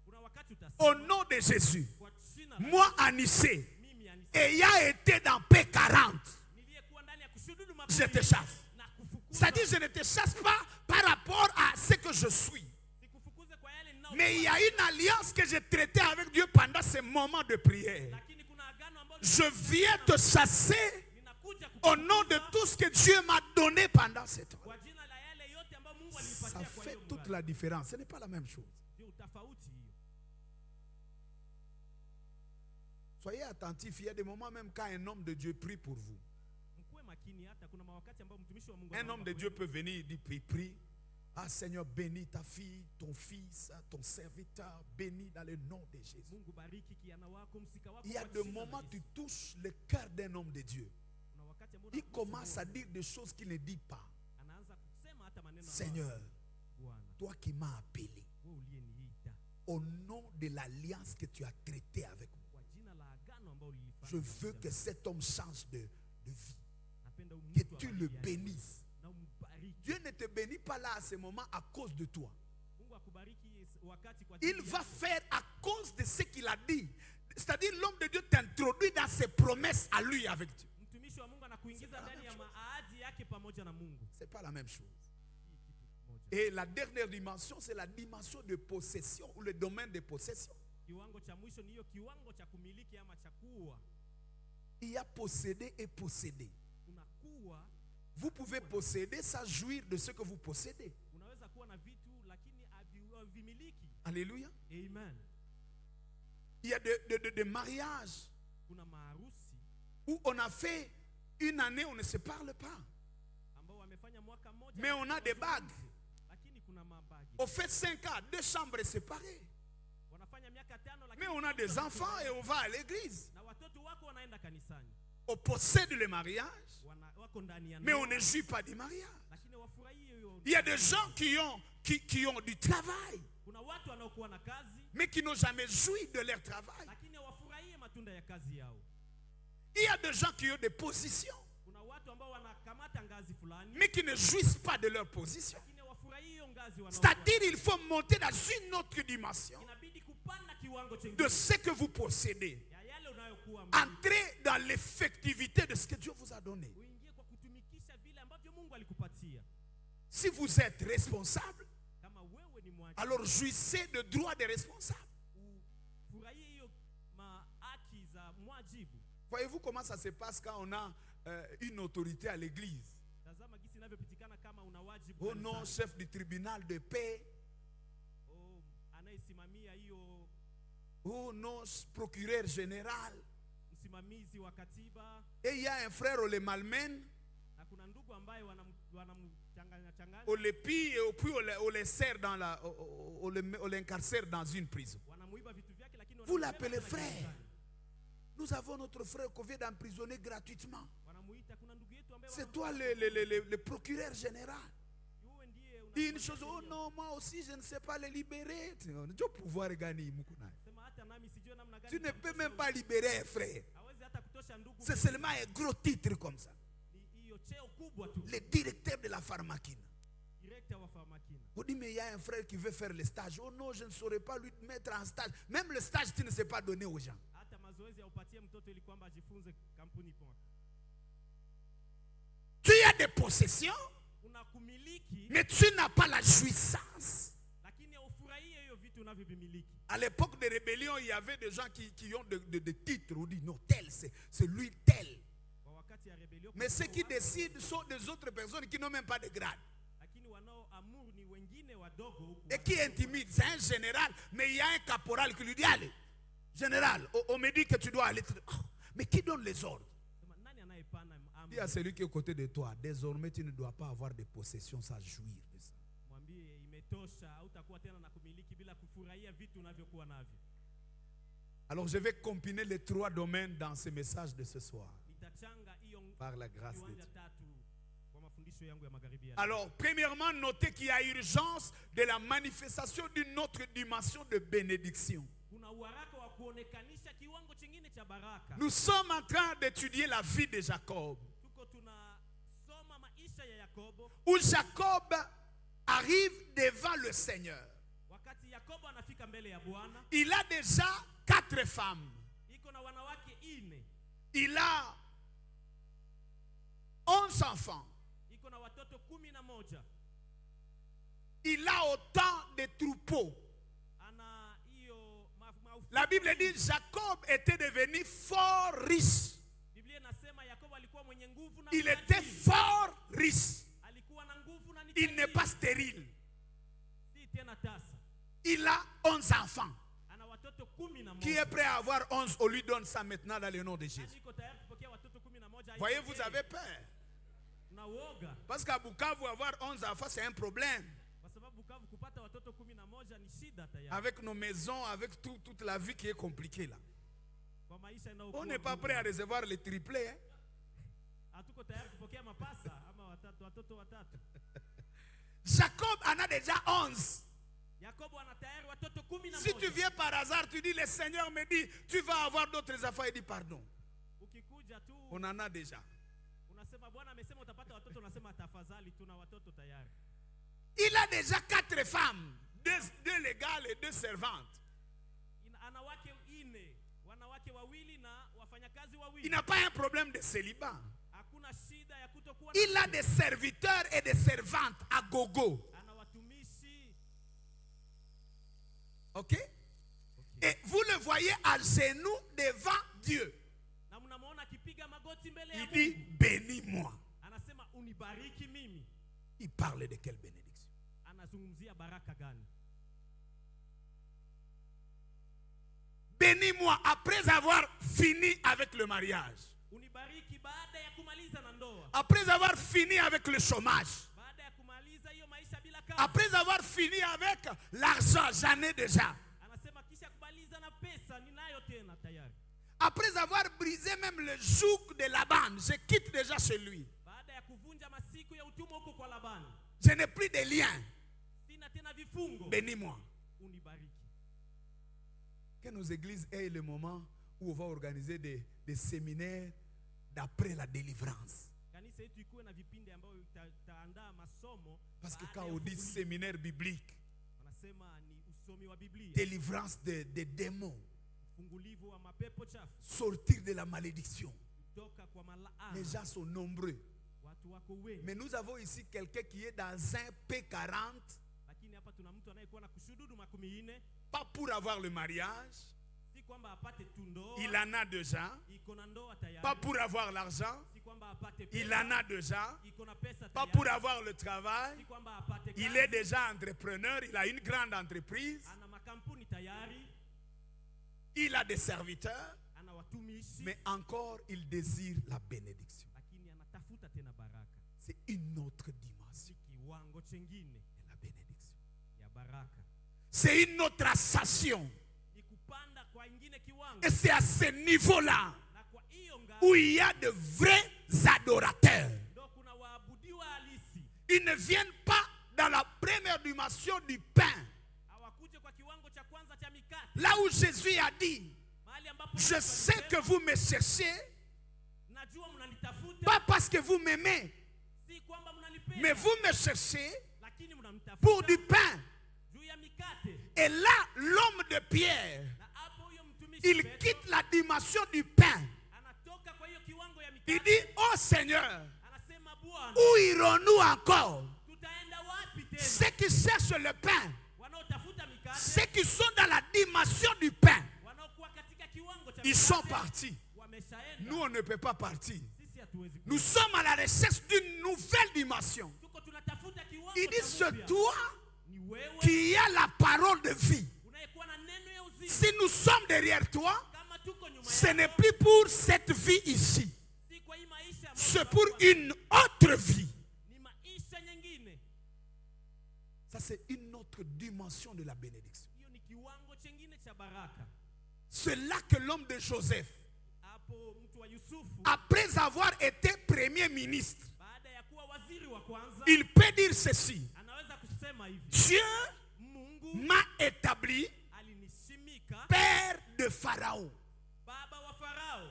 Kuna wakati utasema au nom de Jésus, kwa jina la moi Anissé, mimi Anise ayant été dans P40, niliyekuwa ndani ya kushuhudu je te chasse. na kufukuza. C'est-à-dire, je ne te chasse pas par rapport à ce que je suis. Sikufukuze kwa yale ninao. Mais il y a une alliance que j'ai traitée avec Dieu pendant ces moments de prière. Lakini kuna agano ambalo Je viens te chasser ninakuja au nom de tout ce que Dieu m'a donné pendant ce temps. kwa jina la yale yote ambayo Mungu Ça alinipatia kwa fait hiyo toute mradi. la différence. Ce n'est pas la même chose. Ndio utofauti hiyo. Soyez attentifs. Il y a des moments même quand un homme de Dieu prie pour vous. Mkuwe makini, hata kuna mawakati ambao mtumishi wa Mungu Un anaomba homme de kwenu. Dieu peut venir, il dit, prie. Ah Seigneur, bénis ta fille, ton fils, ton serviteur, bénis dans le nom de Jésus. Mungu bariki kijana wako, msika wako Il y a kwa des jina la moments Yesu. tu touches le cœur d'un homme de Dieu. Kuna wakati ambao Il unagusa commence à moyo. dire des choses qu'il ne dit pas. Anaanza kusema hata maneno ambayo, Seigneur, Bwana, toi qui m'as appelé, wewe uliyeniita au nom de l'alliance que tu as traitée avec moi, kwa jina la agano ambalo ulilifanya. je veux que cet homme change de vie. Napenda huyu Que mtu tu le abadilike bénisses. na umbariki. Dieu ne te bénit pas là à ce moment à cause de toi. Mungu akubariki wakati kwa Il ajili va yako. faire à cause de ce qu'il a dit. C'est-à-dire l'homme de Dieu t'introduit dans ses promesses à lui avec Dieu. Mtumishi wa Mungu anakuingiza C'est pas ndani la ya même maahadi yake pamoja na Mungu. C'est pas la même chose. Hii kitu moja. Et la dernière dimension, c'est la dimension de possession ou le domaine de possession. Kiwango cha mwisho ni hiyo kiwango cha kumiliki ama cha kuwa. Il y a posséder et posséder. Unakuwa, Vous pouvez posséder sans jouir de ce que vous possédez. unaweza kuwa na vitu lakini havimiliki. Alléluia. Amen. Il y a des mariages Kuna maharusi où on a fait une année, on ne se parle pas. ambao wamefanya mwaka mmoja. Mais on a des bagues. Lakini kuna mabagi. On fait 5 ans, 2 chambres séparées. Wanafanya miaka 5 lakini Mais on a des enfants et on va à l'église. na watoto wako wanaenda kanisani. On possède le mariage, Wako ndani ya mais on ndoa, ne jouit pas du mariage. lakini wafurahie hiyo. Il y a des gens qui ont du travail, Kuna watu wanaokuwa na kazi mais qui n'ont jamais joui de leur travail. lakini hawafurahie matunda ya kazi yao. Il y a des gens qui ont des positions, Kuna watu ambao wanakamata ngazi fulani mais qui ne jouissent pas de leur position. lakini hawafurahie hiyo ngazi wanaokuwa. C'est-à-dire, il faut monter dans une autre dimension Inabidi kupanda kiwango de chengine ce que vous possédez. ya yale unayokuwa Entrez dans l'effectivité de ce que Dieu vous a donné. uingie kwa kutumikisha vile ambavyo Mungu alikupatia. Si vous êtes responsable, Kama wewe ni mwajibu, alors jouissez de droits des responsables. ufurahie hiyo haki za mwajibu. Voyez-vous comment ça se passe quand on a une autorité à l'église? Tazama jinsi inavyopitikana kama una wajibu. Oh non, kanisani. chef du tribunal de paix. Oh, anayesimamia hiyo, Oh non, procureur général. msimamizi wa katiba, Et il y a un frère, on le malmène, na kuna ndugu ambaye wanamchanganya changanya, on le pille et puis on le serre dans la, on l'incarcère dans une prison. wanamuiba vitu vyake, lakini Vous wanampeleka l'appelez tena frère. gerezani. Nous avons notre frère qu'on vient d'emprisonner gratuitement. Wanamuita, kuna ndugu yetu ambaye C'est toi le procureur général. wewe ndiye Dit une chose, oh non, moi aussi je ne sais pas les libérer. Tu as pouvoir gagner. Sema hata nami sijui namna gani. Tu ne peux même pas libérer un frère. Hawezi hata kutosha ndugu. C'est seulement un gros titre comme ça. Ni hiyo cheo kubwa tu. Le directeur de la pharmacie. Directeur wa Farmakina. On dit, mais il y a un frère qui veut faire le stage. Oh non, je ne saurais pas lui mettre en stage. Même le stage, tu ne sais pas donner aux gens. Hata mazoezi aupatie mtoto ili kwamba ajifunze kampuni kwa. Tu as des possessions, Unakumiliki mais tu n'as pas la jouissance. lakini ufurahie hiyo vitu unavyovimiliki. À l'époque des rébellions, il y avait des gens qui ont des titres. On dit, non, tel, c'est lui, tel. Kwa wakati ya rebellion. Mais ceux qui décident sont des autres personnes qui n'ont même pas de grade. Lakini wanaoamuru ni wengine wadogo huku. Et qui intimident. C'est un général, mais il y a un caporal qui lui dit, allez. Général, on me dit que tu dois aller. Oh, mais qui donne les ordres? Sema, nani anayepana amri? Dis à celui qui est aux côtés de toi, désormais tu ne dois pas avoir de possession sans jouir de ça. Mwambie imetosha, hautakuwa tena na kumiliki bila kufurahia vitu unavyokuwa navyo. Alors je vais combiner les 3 domaines dans ce message de ce soir. Nitachanga hiyo Par la grâce de viwanja Dieu. tatu kwa mafundisho yangu ya magharibi. Alors, premièrement, notez qu'il y a urgence de la manifestation d'une autre dimension de bénédiction. Kuna uharaka wa kuonekanisha kiwango kingine cha baraka. Nous sommes en train d'étudier la vie de Jacob. Tuko tunasoma maisha ya Yakobo. Où Jacob arrive devant le Seigneur. Wakati Yakobo anafika mbele ya Bwana, Il a déjà 4 femmes. iko na wanawake 4. Il a 11 enfants. Iko na watoto 11. Il a autant de troupeaux. Ana hiyo La Bible dit Jacob était devenu fort riche. Biblia inasema Yakobo alikuwa mwenye nguvu na Il était fort riche. alikuwa na nguvu na Il n'est pas stérile. si tena tasa. Il a 11 enfants. Ana watoto 11. Qui est prêt à avoir 11? On lui donne ça maintenant dans le nom de Jésus. Niko tayari kupokea watoto 11. Voyez, vous avez peur. na uoga Parce qu'à Bukavu, avoir 11 enfants, c'est un problème. kwa sababu Bukavu kupata watoto 11 ni shida tayari. Avec nos maisons, avec toute la vie qui est compliquée là. Kwa maisha On n'est pas prêt à recevoir les triplés. Hein? Hatuko tayari kupokea mapasa ama watoto watatu. Jacob en a déjà 11. Yakobo ana tayari watoto 11. Si tu viens par hasard, tu dis, le Seigneur me dit, tu vas avoir d'autres enfants. Il dit, pardon. Ukikuja tu On en a déjà. unasema Bwana amesema utapata watoto, unasema tafadhali tuna watoto tayari. Il a déjà 4 femmes, 2 légales et 2 servantes. Ana wake 4, wanawake 2 na wafanyakazi 2. Il n'a pas un problème de célibat. Hakuna shida ya kutokuwa Il a des serviteurs et des servantes à gogo. ana watumishi. Ok? Et vous le voyez à genoux devant Dieu. Na mnamuona akipiga magoti mbele ya Il Mungu. dit, bénis-moi. Anasema unibariki mimi. Il parle de quelle bénédiction? Anazungumzia baraka gani? Bénis-moi après avoir fini avec le mariage. Unibariki baada ya kumaliza na ndoa. Après avoir fini avec le chômage. Baada ya kumaliza hiyo maisha bila kazi. Après avoir fini avec l'argent, j'en ai déjà. Anasema kisha kumaliza na pesa ninayo tena tayari. Après avoir brisé même le joug de Laban, je quitte déjà chez lui. Baada ya kuvunja masiku ya utumwa huko kwa Labani. Je n'ai plus de liens. Sina tena vifungo. Bénis-moi. Unibariki. Que nos églises aient le moment où on va organiser des séminaires d'après la délivrance. Kanisa yetu ikuwe na vipindi ambavyo taandaa masomo. Parce que quand on dit séminaire biblique, wanasema ni usomi wa Biblia. délivrance des démons, Fungulivu wa mapepo chafu. sortir de la malédiction. Kutoka kwa malaana. Les gens sont nombreux. Watu wako wengi. Mais nous avons ici quelqu'un qui est dans un P40, Lakini hapa tuna mtu anayekuwa na kushuhudu 40. pas pour avoir le mariage, Si kwamba apate tu ndoa. il en a déjà, Iko na ndoa tayari. pas pour avoir l'argent, Si kwamba apate pesa. il en a déjà, Iko na pesa pas tayari. pour avoir le travail, Si kwamba apate il kazi. est déjà entrepreneur, il a une grande entreprise, Ana makampuni tayari. il a des serviteurs, Ana watumishi. mais encore il désire la bénédiction. Lakini anatafuta tena baraka. C'est une autre dimension Si kiwango chengine de la bénédiction. ya baraka. C'est une autre ascension. Ni kupanda kwa ingine kiwango. Et c'est à ce niveau-là Na kwa hiyo où il y a de vrais adorateurs. ndo kuna waabudiwa halisi. Ils ne viennent pas dans la première dimension du pain. Hawakuje kwa kiwango cha kwanza cha mikate. Là où Jésus a dit, Mahali ambapo je Yesu sais alisema, que vous me cherchez, najua mnanitafuta. pas parce que vous m'aimez, Si kwamba mnanipenda. mais vous me cherchez Lakini mnamtafuta. pour du pain. Juu ya mikate. Et là, l'homme de Pierre, Na hapo huyo mtumishi il Petro quitte la dimension du pain. anatoka kwa hiyo kiwango ya Il mikate. dit, oh Seigneur, Anasema Bwana, où irons-nous encore? tutaenda wapi tena? Ceux qui cherchent le pain, Wanaotafuta mikate, ceux qui sont dans la dimension du pain, wanaokuwa katika kiwango cha ils sont mikate, partis. wameshaenda. Nous, on ne peut pas partir. Sisi hatuwezi. Nous sommes à la recherche d'une nouvelle dimension. Tuko tunatafuta kiwango Il dit, cha c'est mpya. toi Ni wewe qui as la parole de vie. unayekuwa na neno ya uzima. uzima. Si nous sommes derrière toi, Kama tuko nyuma ce yako, n'est plus pour cette vie ici. si kwa hii maisha ya C'est Mungu pour hapa, une autre vie. ni maisha nyingine. Ça, c'est une autre dimension de la bénédiction. Hiyo ni kiwango chengine cha baraka. C'est là que l'homme de Joseph, Hapo mtu wa Yusufu, après avoir été premier ministre, baada ya kuwa waziri wa kwanza, il peut dire ceci: anaweza kusema hivi: Dieu Mungu m'a établi alinishimika père de Pharaon. baba wa Farao.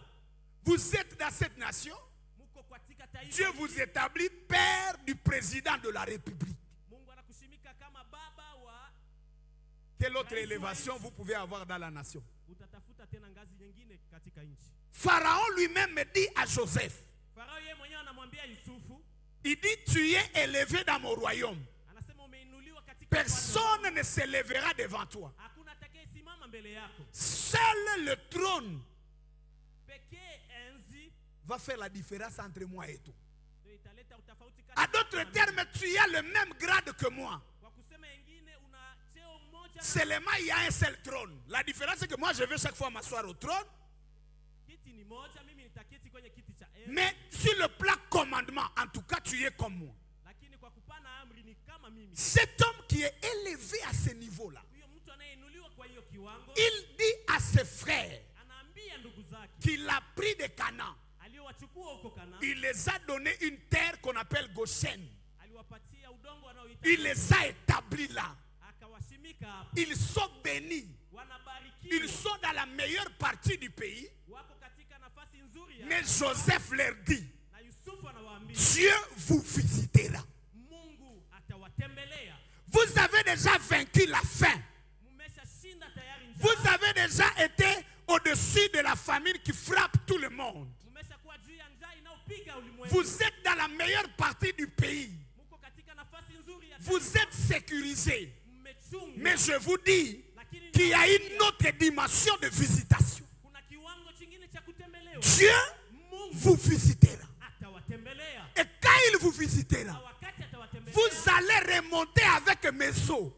Vous êtes dans cette nation, Muko katika taifa Dieu hili, vous établit père du président de la République. Mungu anakushimika kama baba wa. Quelle autre élévation vous pouvez avoir dans la nation? Utatafuta tena ngazi nyingine katika nchi. Pharaon lui-même me dit à Joseph, Farao yeye mwenyewe anamwambia Yusufu, il dit: tu es élevé dans mon royaume. anasema umeinuliwa katika ufalme Personne ne s'élèvera devant toi. wangu. Hakuna atakayesimama mbele yako. Seul le trône Pekee enzi va faire la différence entre moi et toi. ndio italeta utofauti kati. À d'autres termes, tu as le même grade que moi. Kwa kusema wengine una cheo moja, Seulement, il y a un seul trône. La différence, c'est que moi, je vais chaque fois m'asseoir au trône. kiti ni moja, mimi nitaketi kwenye kiti cha enzi. Mais sur le plan commandement, en tout cas, tu es comme moi. Lakini kwa kupana amri ni kama mimi. Cet homme qui est élevé à ce niveau-là, Huyo mtu anayeinuliwa kwa hiyo kiwango, il dit à ses frères anaambia ndugu zake qu'il a pris de Canaan. aliowachukua huko Kana, Il les a donné une terre qu'on appelle Goshen. aliwapatia udongo wanaoita, Il les a établis là. akawashimika hapo. Ils sont bénis. Wanabarikiwa, Ils sont dans la meilleure partie du pays. wako katika nafasi nzuri ya. Mais Joseph leur dit: Na Yusufu anawaambia Dieu vous visitera. Mungu atawatembelea. Vous avez déjà vaincu la faim. Mmeshashinda tayari njaa. Vous avez déjà été au-dessus de la famine qui frappe tout le monde. Mmeshakuwa juu ya njaa inayopiga ulimwengu. Vous êtes dans la meilleure partie du pays. Mko katika nafasi nzuri ya. Vous êtes sécurisés. Mmechunga. Mais je vous dis Lakini qu'il y a une autre dimension de visitation. kuna kiwango kingine cha kutembelewa. Dieu Mungu vous visitera. atawatembelea. Et quand il vous Na visitera, wakati atawatembelea, vous allez remonter avec mes os.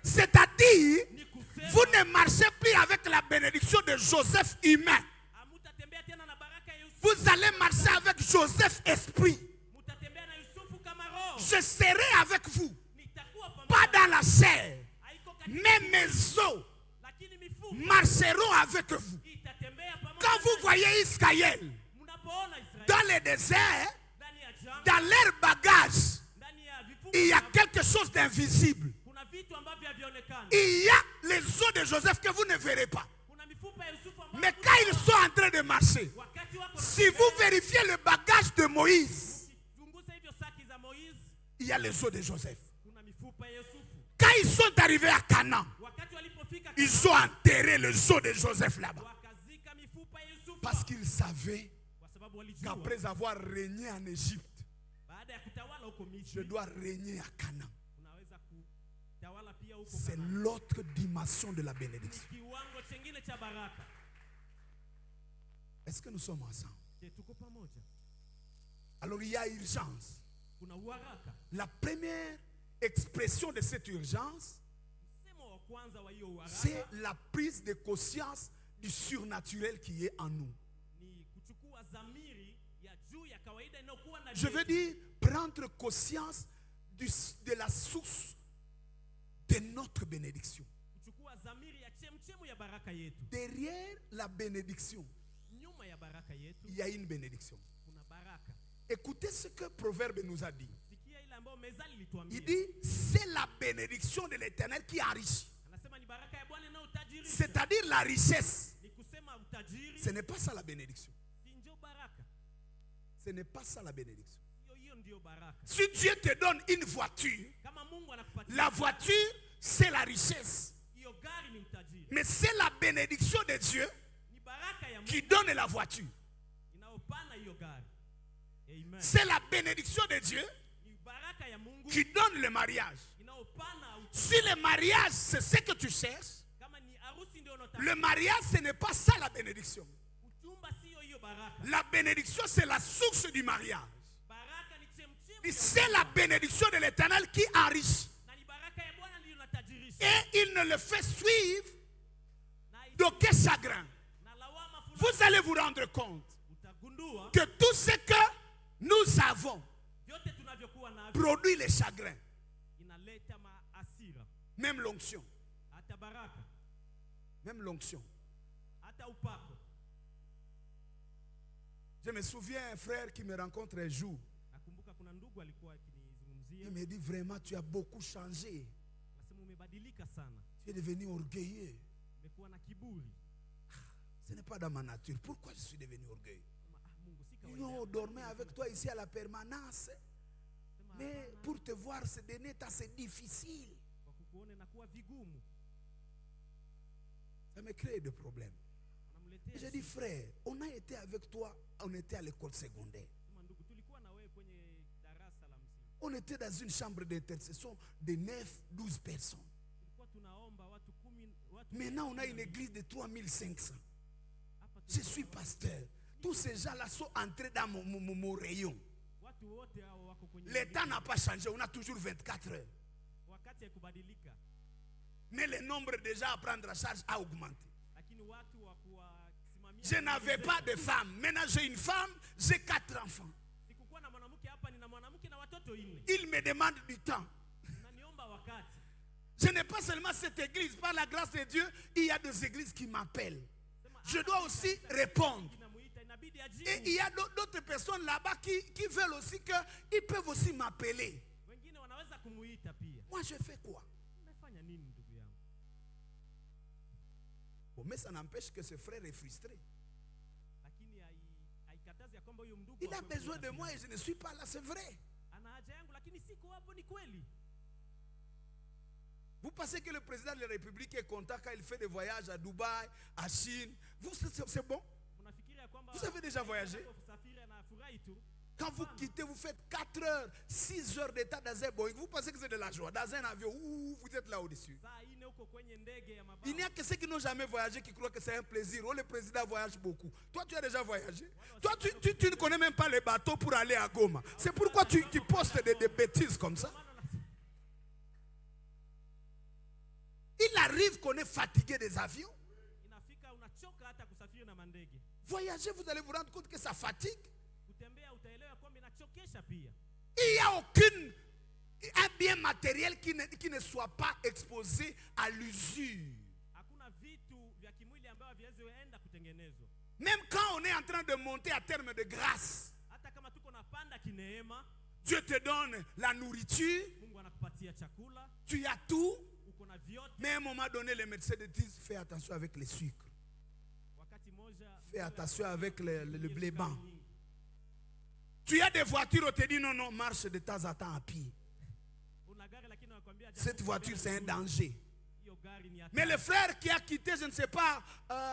C'est-à-dire, ni kusema vous ne marchez plus avec la bénédiction de Joseph humain. hamutatembea tena na baraka ya Yusufu. Vous allez marcher avec Joseph esprit. Mutatembea na Yusufu kama roho. Je serai avec vous, Nitakuwa pas pamoja. dans la chair, Haiko katika, mais mes os lakini mifupa marcheront avec vous. itatembea pamoja. Quand vous voyez Israël Mnapoona Israeli dans le désert, ndani ya jangwa, dans leur bagage, ndani ya vifungo, il y a quelque chose d'invisible. kuna vitu ambavyo havionekani. Il y a les os de Joseph que vous ne verrez pas. Kuna mifupa ya Yusufu ambayo Mais quand ils sont en train de marcher, wakati wako si vous vérifiez le bagage de Moïse, ukichunguza hivyo saki za Moizi, il y a les os de Joseph. kuna mifupa ya Yusufu. Quand ils sont arrivés à Canaan, Wakati walipofika ils ont enterré les os de Joseph là-bas. wakazika mifupa ya Yusufu Parce qu'ils savaient kwa sababu walijua qu'après avoir régné en Égypte, baada ya kutawala huko je Misri dois régner à Canaan. unaweza kutawala pia huko C'est Kanaani. l'autre dimension de la bénédiction. Kiwango chengine cha baraka. Est-ce que nous sommes ensemble? Je, tuko pamoja. Alors il y a urgence. Kuna uharaka. La première expression de cette urgence, Msemo wa kwanza wa hiyo c'est uharaka la prise de conscience du surnaturel qui est en nous. ni kuchukua dhamiri ya juu ya kawaida inayokuwa na Je veux dire prendre conscience de la source de notre bénédiction. kuchukua dhamiri ya chemchemu ya baraka yetu. Derrière la bénédiction, Nyuma ya baraka yetu il y a une bénédiction. kuna baraka. Écoutez ce que Proverbe nous a dit. Sikia ile ambayo Mezali ilituambia. Il dit, c'est la bénédiction de l'Éternel qui enrichit. Anasema ni baraka ya Bwana inayotajirisha. C'est-à-dire la richesse. Ni kusema utajiri Ce n'est pas ça la bénédiction. si ndio baraka. Ce n'est pas ça la bénédiction. Hiyo ndio baraka. Si Dieu te donne une voiture, Kama Mungu anakupatia la voiture, c'est la richesse. hiyo gari ni utajiri. Mais c'est la bénédiction de Dieu Ni baraka ya qui Mungu donne la voiture. inayopana hiyo gari. Amen. C'est la bénédiction de Dieu Ni baraka ya Mungu qui donne le mariage. inayopana Si le mariage, c'est ce que tu cherches, kama ni harusi ndio unataka. le mariage, ce n'est pas ça la bénédiction. Uchumba sio hiyo baraka. La bénédiction, c'est la source du mariage. Baraka ni chemchemu Et ya c'est la bénédiction de l'Éternel qui enrichit. na ni baraka ya Bwana ndio inatajirisha. et il ne le fait suivre na d'aucun chagrin, na lawama fulani, vous allez vous rendre compte utagundua que tout ce que nous avons vyote tunavyokuwa navyo produit les chagrins, inaleta maasira, même l'onction, hata baraka, même l'onction. hata upako. Je me souviens un frère qui me rencontre un jour. Nakumbuka kuna ndugu alikuwa akinizungumzia, Il me dit vraiment, tu as beaucoup changé. nasema umebadilika sana, Tu es devenu orgueilleux. umekuwa na kiburi. Ce n'est pas dans ma nature. Pourquoi je suis devenu orgueilleux? Sema, Mungu si kawaida. Nous dormait avec toi ici à la permanence. Sema, Mais hapana, pour te voir se donner, c'est difficile. kwa kukuona inakuwa vigumu, Ça me crée des problèmes. anamletea J'ai dit, frère, on a été avec toi, on était à l'école secondaire. sema, ndugu, tulikuwa na wewe kwenye darasa la msingi, On était dans une chambre d'intercession de 9-12 personnes. tulikuwa tunaomba watu 10, watu Maintenant, on a une église de 3500. hapa Je suis pasteur. Tous ces gens-là sont entrés dans mon rayon. watu wote hao wako kwenye Le temps n'a pas changé, on a toujours 24 heures. wakati ya kubadilika, Mais le nombre de gens à prendre en charge a augmenté. lakini watu wa kuwasimamia. Je n'avais pas de femme. Maintenant, j'ai une femme, j'ai 4 enfants. Sikukuwa na mwanamke hapa, nina mwanamke na watoto 4. Il me demande du temps. Unaniomba wakati. Je n'ai pas seulement cette église. Par la grâce de Dieu, il y a des églises qui m'appellent. Je dois aussi répondre. Inamuita, inabidi Et ajibu. il y a d'autres personnes là-bas qui veulent aussi qu'ils peuvent aussi m'appeler. Wengine wanaweza kumuita pia. Moi, je fais quoi? Unafanya nini ndugu yangu? Bon, mais ça n'empêche que ce frère est frustré. Lakini haikatazi ya kwamba huyo ndugu Il a akwe besoin de kwenye moi et je ne suis pas là, c'est vrai. ana haja yangu, lakini siko hapo, ni kweli. Vous pensez que le président de la République est content quand il fait des voyages à Dubaï, à Chine? Vous, c'est bon? Unafikiria kwamba Vous avez déjà voyagé? Kusafiri anafurahi tu. Quand vous quittez, vous faites 4 heures, 6 heures d'état dans un Boeing. Vous pensez que c'est de la joie. Dans un avion, vous êtes là au-dessus. Saa 4 huko kwenye ndege ya mabawa. Il n'y a que ceux qui n'ont jamais voyagé qui croient que c'est un plaisir. Oh, le président voyage beaucoup. Toi, tu as déjà voyagé. Toi, tu ne connais même pas les bateaux pour aller à Goma. C'est pourquoi tu postes des bêtises comme ça. Il arrive qu'on est fatigué des avions. Inafika unachoka hata kusafiri na mandege. Voyager, vous allez vous rendre compte que ça fatigue. Kutembea utaelewa kwamba inachokesha pia. Il n'y a un bien matériel qui ne soit pas exposé à l'usure. Hakuna vitu vya kimwili ambavyo haviwezi enda kutengenezwa. Même quand on est en train de monter à terme de grâce, Hata kama tuko napanda kineema, Dieu te donne la nourriture, Mungu anakupatia chakula, tu as tout, uko na vyote. mais à un moment donné, les médecins te disent fais attention avec les sucres, Wakati moja fais attention avec le blé blanc. nyingi. Tu as des voitures, on te dit non, marche de temps en temps à pied. Una gari lakini wanakuambia Cette voiture, c'est un danger. hiyo gari ni hatari. Mais le frère qui a quitté, je ne sais pas,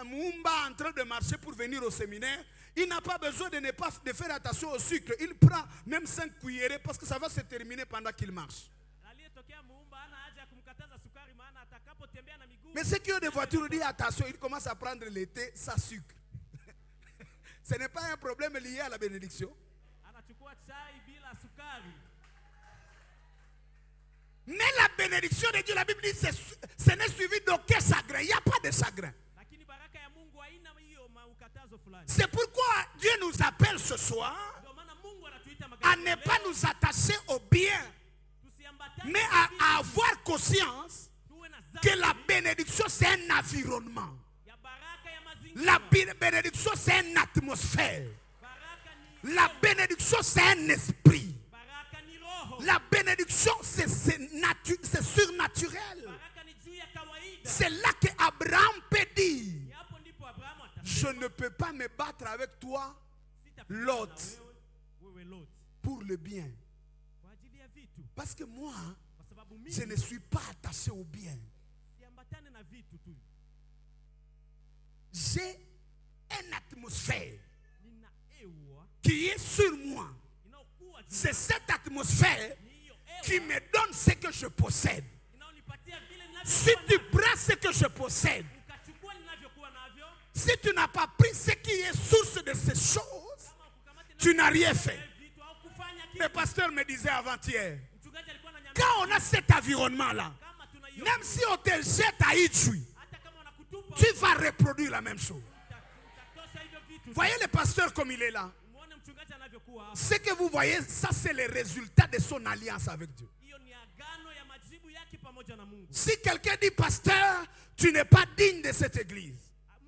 Moumba en train de marcher pour venir au séminaire, il n'a pas besoin de faire attention au sucre. Il prend même 5 cuillerées parce que ça va se terminer pendant qu'il marche. Aliyetokea Muumba hana haja ya kumkataza sukari, maana atakapotembea na miguu. Mais ceux qui ont des voitures disent attention, ils commencent à prendre l'été sans sucre. Ce n'est pas un problème lié à la bénédiction. Anachukua chai bila sukari. Mais la bénédiction de Dieu, la Bible dit, ce n'est suivi d'aucun chagrin. Il n'y a pas de chagrin. Lakini baraka ya Mungu haina hiyo maukatazo fulani. C'est pourquoi Dieu nous appelle ce soir Ndio maana Mungu anatuita à magari. ne pas nous attacher au bien, Tusiambatane mais à avoir conscience tuwe na que la bénédiction, c'est un environnement. ya baraka ya mazingira. La bénédiction, c'est une atmosphère. Baraka ni La bénédiction, c'est un esprit. baraka ni roho. La bénédiction, c'est surnaturel. Baraka ni juu ya kawaida. C'est là que Abraham peut dire, Ni hapo ndipo Abrahamu je ne peux pas me battre avec toi, atapita Lot, wewe Lot. pour le bien. Kwa ajili ya vitu. Parce que moi, Kwa sababu je mimi ne suis pas attaché au bien. siambatane na vitu tu. J'ai une atmosphère Nina ewa qui est sur moi. inaokuwa juu. C'est cette atmosphère Ni hiyo qui ewa me donne ce que je possède. inaonipatia vile Si ninavyokuwa tu navyo. prends ce que je possède, Ukachukua ninavyokuwa navyo. si tu n'as pas pris ce qui est source de ces choses, Kama ukukamate tu n'as rien fait. vitu au kufanya Le kitu. pasteur me disait avant-hier, Mchungaji alikuwa ananiambia quand on a cet environnement-là, kama tunaiona Même si on te jette à Itchui, hata kama wanakutupa tu vas reproduire la même chose. utatosha hivyo vitu. Voyez le pasteur comme il est là. Muone mchungaji anavyokuwa hapa. Ce que vous voyez, ça c'est le résultat de son alliance avec Dieu. Hiyo ni agano ya majibu yake pamoja na Mungu. Si quelqu'un dit, pasteur, tu n'es pas digne de cette église,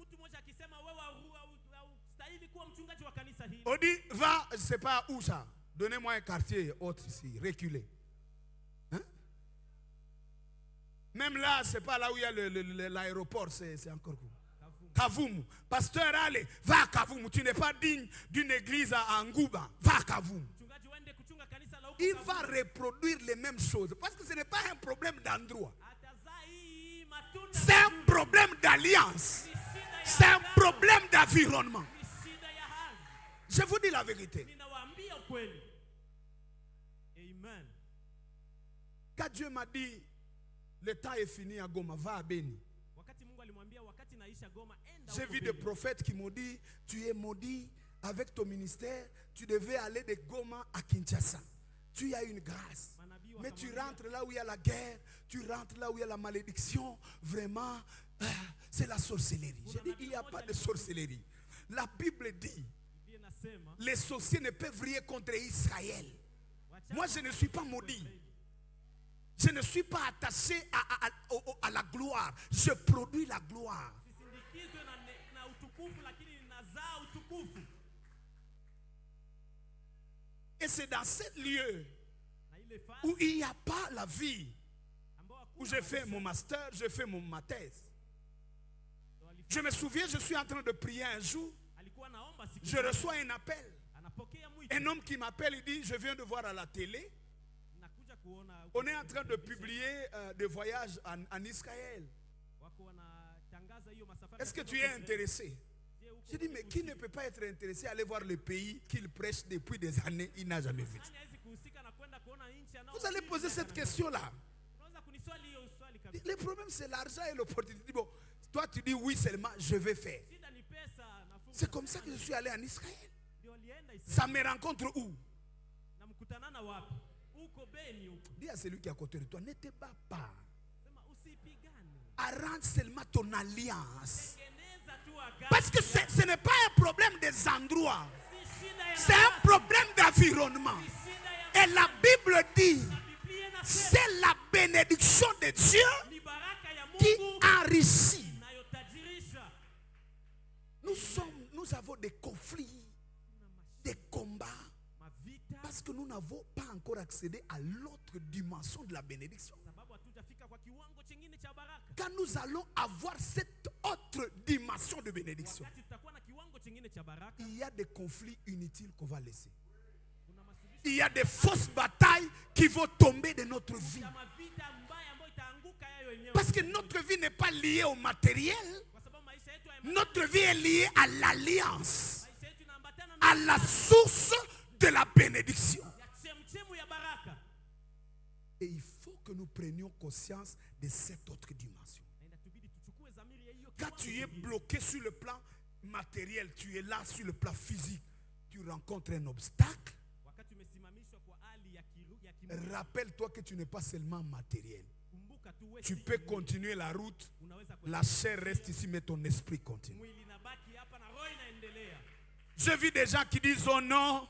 Mtu mmoja akisema wewe hustahili kuwa mchungaji wa kanisa hili. on dit, va, je ne sais pas où ça. Donnez-moi un quartier autre ici, reculé. Hein? Même là, ce n'est pas là où il y a l'aéroport, c'est encore cool. Kavumu. Pasteur, allez, va à Kavumu. Tu n'es pas digne d'une église à Ngouba. Va à Kavumu. Mchungaji waende kuchunga kanisa la huko. Il va reproduire les mêmes choses. Parce que ce n'est pas un problème d'endroit. Atazaa hii matunda. C'est un problème d'alliance. C'est un problème d'environnement. Ni shida ya hali. Je vous dis la vérité. Ninawaambia ukweli. Amen. Quand Dieu m'a dit, le temps est fini à Goma, va à Beni. Wakati Mungu alimwambia wakati naisha Goma enda J'ai huko vu des Beni. prophètes qui m'ont dit, tu es maudit avec ton ministère, tu devais aller de Goma à Kinshasa. Tu as une grâce. Manabii Mais tu wakamwambia, rentres là où il y a la guerre, tu rentres là où il y a la malédiction. Vraiment, c'est la sorcellerie. J'ai dit, il n'y a pas de sorcellerie. La Bible dit, Biblia inasema, les sorciers ne peuvent rien contre Israël. wachawi Moi, je ne suis pas maudit. Je ne suis pas attaché à la gloire. Je produis la gloire. sisindikizwe na utukufu lakini ninazaa utukufu. Et c'est dans ce lieu Na ile fasi où il n'y a pas la vie, ambao où hakuna j'ai fait maisha, mon master, j'ai fait ma thèse. ndo alifanya. Je me souviens, je suis en train de prier un jour, Alikuwa naomba siku je moja, reçois un appel. anapokea mwito. Un homme qui m'appelle, il dit, je viens de voir à la télé, Nakuja kuona on est en train de publier des voyages en Israël. wako wanatangaza hiyo masafari. Est-ce que ya tu es kwenda Israeli. intéressé? Je, uko J'ai dit, mais qui ne peut pas être intéressé à aller voir le pays qu'il prêche depuis des années, il n'a jamais vu. Nani hawezi kuhusika na kwenda kuona nchi anao? Vous allez poser cette question-là. Unaweza kuniswali hiyo swali kabisa. Le problème, c'est l'argent et l'opportunité. Bon, toi, tu dis oui seulement, je vais faire. Shida ni pesa na fursa. C'est comme ça que je suis allé en Israël. Ndio alienda Israeli. Ça me rencontre où? Na mkutanana wapi? Uko Beni huko. Dis à celui qui est à côté de toi, ne te bats pas. Sema usipigane. Arrange seulement ton alliance. Tengeneza tu agano. Parce que ce n'est pas un problème des endroits. Si shida ya C'est un problème d'environnement. shida ya Et la Bible dit, Biblia inasema c'est la bénédiction de Dieu ni baraka ya qui Mungu enrichit. inayotajirisha. Nous avons des conflits, des combats, Mavita parce que nous n'avons pas encore accédé à l'autre dimension de la bénédiction. sababu hatujafika kwa kiwango chingine cha baraka. Quand nous allons avoir cette autre dimension de bénédiction, Wakati tutakuwa na kiwango chingine cha baraka, il y a des conflits inutiles qu'on va laisser. kuna masuluhisho Il y a des fausses batailles qui vont tomber de notre vie. ya mavita mbaya ambayo itaanguka yayo yenyewe. Parce que notre vie n'est pas liée au matériel. Kwa sababu maisha yetu Notre vie est liée à l'alliance, maisha yetu inaambatana na à la source de la bénédiction. ya chemchemu ya baraka. Et il faut que nous prenions conscience de cette autre dimension. Na inatubidi tuchukue dhamiri ya hiyo Quand kiwango tu es kingine. bloqué sur le plan matériel, tu es là sur le plan physique, tu rencontres un obstacle. Wakati umesimamishwa kwa hali ya kimwili, Rappelle-toi que tu n'es pas seulement matériel. kumbuka tu wewe Tu si peux kimwili. continuer la route. Unaweza La chair reste ici, mais ton esprit continue. mwili inabaki hapa na roho inaendelea. J'ai vu des gens qui disent, oh non,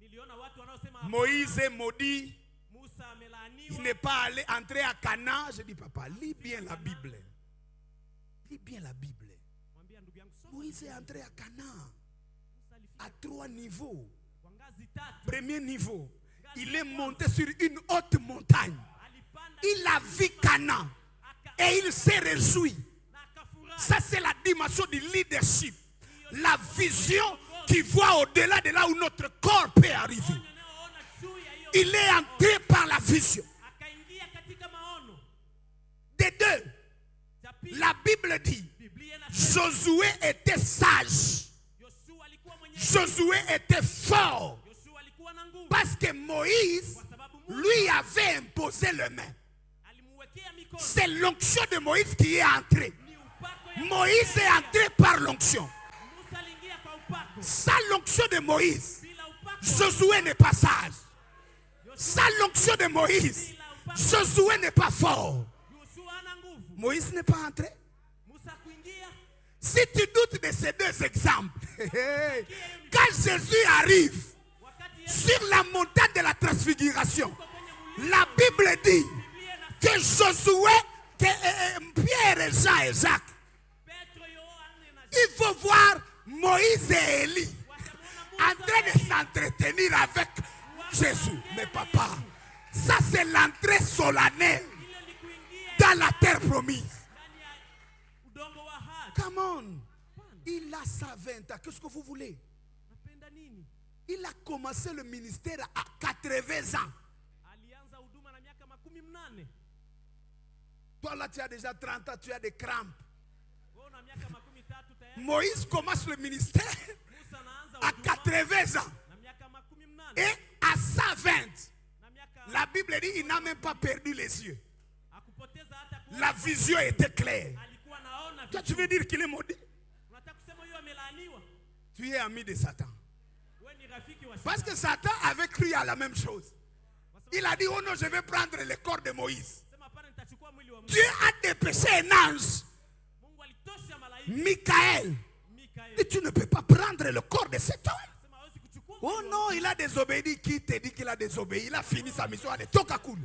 Niliona watu wanaosema Moïse est maudit. Musa Il amelaaniwa. n'est pas allé entrer à Cana. Je dis, papa, lis bien la Bible. Lis bien la Bible. Mwambia ndugu yangu soma. Moïse est entré à Cana Musa alifika à 3 niveaux. kwa ngazi tatu. Premier niveau, il est monté sur une haute montagne. Alipanda Il a vu Cana et il s'est réjoui. na akafurahi. Ça, c'est la dimension du leadership. La vision qui voit au-delà de là où notre corps peut arriver. Unaoona juu ya hiyo Il est entré par la vision. akaingia katika maono. Des deux, Cha pili, la Bible dit, Biblia inasema Josué était sage. Yoshua alikuwa mwenye Josué était fort. Yoshua alikuwa na nguvu Parce que Moïse kwa sababu Mungu lui avait imposé les mains. alimwekea mikono. C'est l'onction de Moïse qui est entrée. Ni upako ya Moïse est entré par l'onction. Musa aliingia kwa upako. Sans l'onction de Moïse, Bila upako Josué n'est pas sage. Sans l'onction de Moïse, Josué n'est pas fort. Yoshua Moïse n'est pas entré. Musa kuingia. Si tu doutes de ces deux exemples, quand Jésus arrive Wakati Yesu sur la montagne de la transfiguration, la Bible dit que Josué, que Pierre, Jean et Jacques, Petro, Yohane na il faut voir Moïse et Élie en watamwona train de s'entretenir avec Jésus. Mais papa, ça c'est l'entrée solennelle ile ni kuingia dans la terre promise. ndani ya udongo wa ahadi. Come on. Il a sa 20 ans. Qu'est-ce que vous voulez? Napenda nini? Il a commencé le ministère à 80 ans. Alianza huduma na miaka 18. Toi là, tu as déjà 30 ans, tu as des crampes. Wewe una miaka 13 tayari. Moïse commence le ministère Musa anaanza à huduma 80 ans. na miaka 18. Et à 120, Na miaka la Bible dit il n'a même pas perdu les yeux. akupoteza hata kuona. La vision était claire. Alikuwa anaona Toi, vitu. tu veux dire qu'il est maudit? Unataka kusema huyo amelaaniwa? Tu es ami de Satan. Wewe ni rafiki wa Parce que Shetani. Satan avait cru à la même chose. Kwa sababu Il a dit, oh non, je vais prendre le corps de Moïse. sema hapana, nitachukua mwili wa Mungu. Dieu a dépêché un ange, Mungu alitosha malaika Michael. Mikaeli. Et tu ne peux pas prendre le corps de cet homme. Sema hawezi kuchukua. Oh non, il a désobéi. Qui te dit qu'il a désobéi? Il a fini sa mission. Allez, toka cool.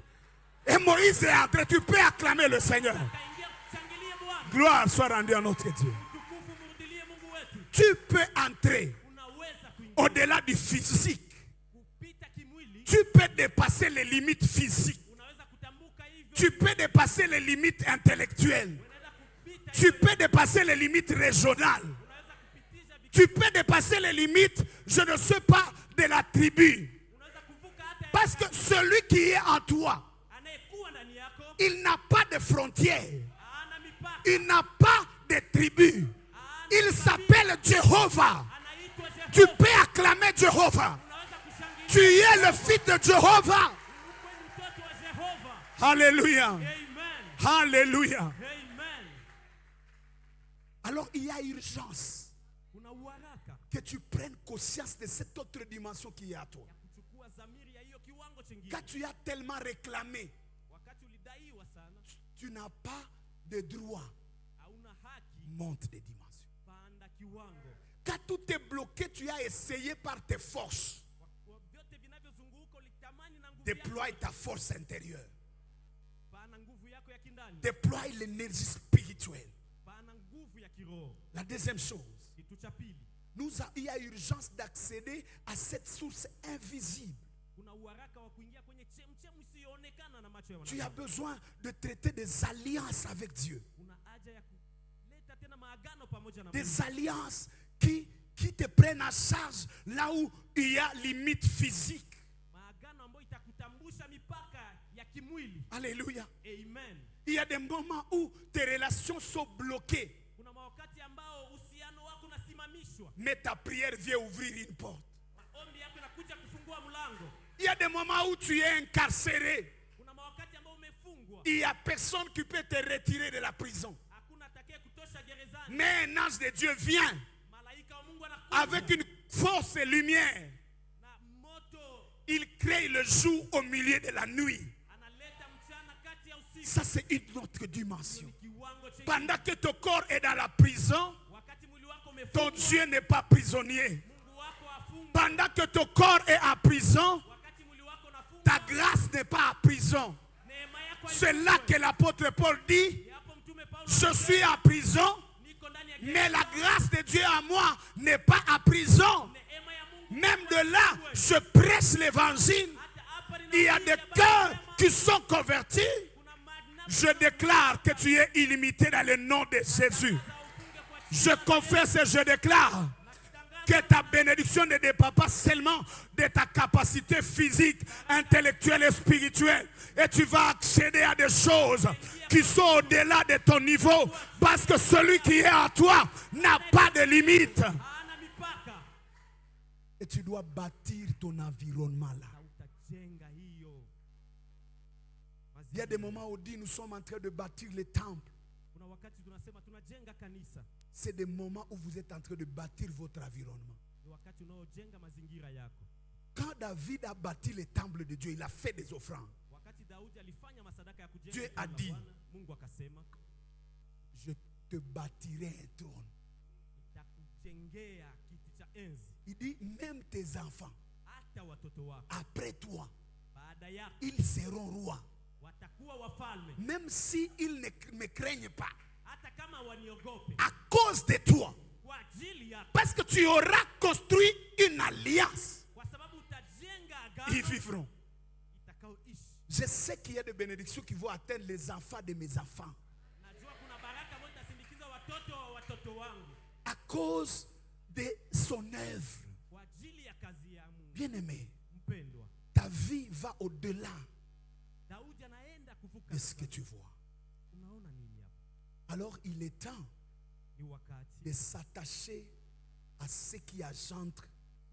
Et Moïse est entré. Tu peux acclamer le Seigneur. Kaingia, shangilie Bwana. Gloire soit rendue à notre Dieu. Tukufu mrudilie Mungu wetu. Tu peux entrer Unaweza kuingia au-delà du physique. kupita kimwili. Tu peux dépasser les limites physiques. Unaweza kutambuka hivyo. Tu peux dépasser les limites intellectuelles. Unaweza kupita Tu peux dépasser les limites régionales. unaweza kupitisha Tu peux dépasser les limites, je ne sais pas, de la tribu. unaweza kuvuka hata Parce que celui qui est en toi, anayekuwa ndani yako il n'a pas de frontières. hana mipaka. Il n'a pas de tribu. Il s'appelle Jéhovah. Anaitwa Tu Jehova. peux acclamer Jéhovah. Unaweza kushangilia. Tu es le fils de Jéhovah. Wewe ni mtoto wa Jehova. Alléluia. Amen. Alléluia. Amen. Alors il y a urgence Kuna uharaka que tu prennes conscience de cette autre dimension qui est à toi. ya kuchukua dhamiri ya hiyo kiwango chingine. Quand tu as tellement réclamé, Wakati ulidaiwa sana, tu n'as pas de droit. hauna haki, Monte des dimensions. panda kiwango. Quand tout est bloqué, tu as essayé par tes forces. Kwa vyote vinavyozunguka ulitamani na nguvu Déploie yako. ta force intérieure. Pana nguvu yako ya kindani. Déploie l'énergie spirituelle. Pana nguvu ya kiroho. La deuxième chose, Kitu cha pili, il y a urgence d'accéder à cette source invisible. kuna uharaka wa kuingia kwenye chemchemu isiyoonekana na macho ya Tu as wanadamu. besoin de traiter des alliances avec Dieu. Una haja ya kuleta tena maagano pamoja na Mungu. Des alliances qui te prennent en charge là où il y a limite physique. Maagano ambayo itakutambusha mipaka ya kimwili. Alléluia. Amen. Il y a des moments où tes relations sont bloquées, Kuna wakati ambao uhusiano wako unasimamishwa. mais ta prière vient ouvrir une porte. Maombi yako yanakuja kufungua mlango. Il y a des moments où tu es incarcéré. Kuna wakati ambao umefungwa. Il n'y a personne qui peut te retirer de la prison. Hakuna atakaye kutosha gerezani. Mais un ange de Dieu vient Malaika wa Mungu anakuja avec une force et lumière. na moto, Il crée le jour au milieu de la nuit. analeta mchana kati ya usiku. Ça, c'est une autre dimension. Kiwango chingine. Pendant que ton corps est dans la prison, Wakati mwili wako ton umefungwa, Dieu n'est pas prisonnier. Mungu wako afungwa. Pendant que ton corps est en prison, Wakati mwili wako unafungwa, ta grâce n'est pas en prison. neema yako C'est haifungwi. là que l'apôtre Paul dit, Hapo mtume Paulo je anasema, suis en prison, niko ndani ya mais gereza. la grâce de Dieu à moi n'est pas en prison. Neema ya Mungu Même de là, je prêche l'évangile. hata hapa Il y a des ninawaambia cœurs habari qui njema. sont convertis. Kuna madna- Je déclare que tu es illimité dans le nom de Jésus. Je confesse et je déclare que ta bénédiction ne dépend pas seulement de ta capacité physique, intellectuelle et spirituelle. Et tu vas accéder à des choses qui sont au-delà de ton niveau. Parce que celui qui est en toi n'a pas de limite. Hana mipaka. Et tu dois bâtir ton environnement là. Na utajenga hiyo. Il y a des moments où on dit nous sommes en train de bâtir les temples. Kuna wakati tunasema tunajenga kanisa. C'est des moments où vous êtes en train de bâtir votre environnement. Ni wakati unaojenga mazingira yako. Quand David a bâti les temples de Dieu, il a fait des offrandes. Wakati Daudi alifanya masadaka ya kujenga Dieu hekalu a la dit, Bwana, Mungu akasema, je te bâtirai un trône. nitakujengea kiti cha enzi. Il dit, même tes enfants, Hata watoto wako après toi, baada yako ils seront rois. watakuwa wafalme, Même s'ils ne me craignent pas, hata kama waniogope à cause de toi. kwa ajili yako, Parce que tu auras construit une alliance. kwa sababu utajenga Ils agano vivront. itakaoishi. Je sais qu'il y a des bénédictions qui vont atteindre les enfants de mes enfants. Najua kuna baraka ambayo itasindikiza watoto wa watoto wangu À cause de son œuvre. kwa ajili ya kazi ya Mungu. Bien-aimé, Mpendwa, ta vie va au-delà Daudi anaenda kuvuka. de ce que tu vois. Unaona nini hapa? Alors il est temps Ni wakati de s'attacher à ce qui engendre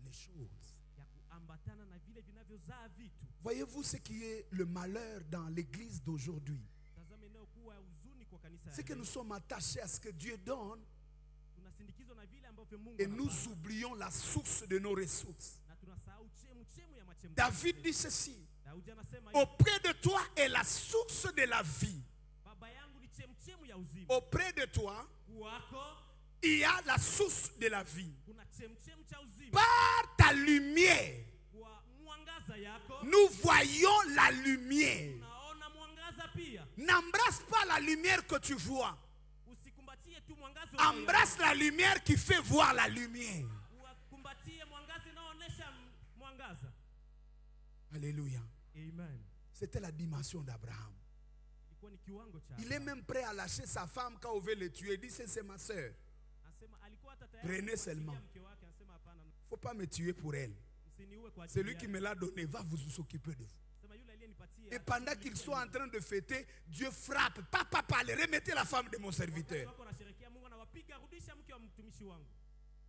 les choses. ya kuambatana na vile vinavyozaa vitu. Voyez-vous ce qui est le malheur dans l'église d'aujourd'hui? Tazama inayokuwa huzuni kwa kanisa ya C'est que leo. nous sommes attachés à ce que Dieu donne Tunasindikizwa na vile ambavyo Mungu et nous anafanya. oublions la source de nos ressources. Na tunasahau chemu ya machembe. David dit ceci: Daudi anasema hivi, auprès de toi est la source de la vie. baba yangu ni chemchemu ya uzima. Auprès de toi, Kwako il y a la source de la vie. kuna chemchemu cha uzima. Par ta lumière, Kwa mwangaza yako nous voyons la lumière. unaona mwangaza pia. N'embrasse pas la lumière que tu vois. Usikumbatie tu mwangaza Embrasse la lumière qui fait voir la lumière. Ukumbatie mwangaza unaoonyesha mwangaza. Alléluia. Amen. C'était la dimension d'Abraham. Ilikuwa ni kiwango cha. Il est même prêt à lâcher sa femme quand on veut le tuer. Il dit, c'est ma soeur. Anasema alikuwa hata tayari Prenez kumwachilia seulement. mke wake, anasema hapana, Il ne faut pas me tuer pour elle. msiniue kwa ajili Celui yake. qui me l'a donné va vous s'occuper de vous. Sema yule aliyenipatia. Et pendant qu'ils sont en train de fêter, Dieu frappe. Papa, parlez, remettez la femme de mon serviteur. Wako wanasherehekea, Mungu anawapiga, rudisha mke wa mtumishi wangu.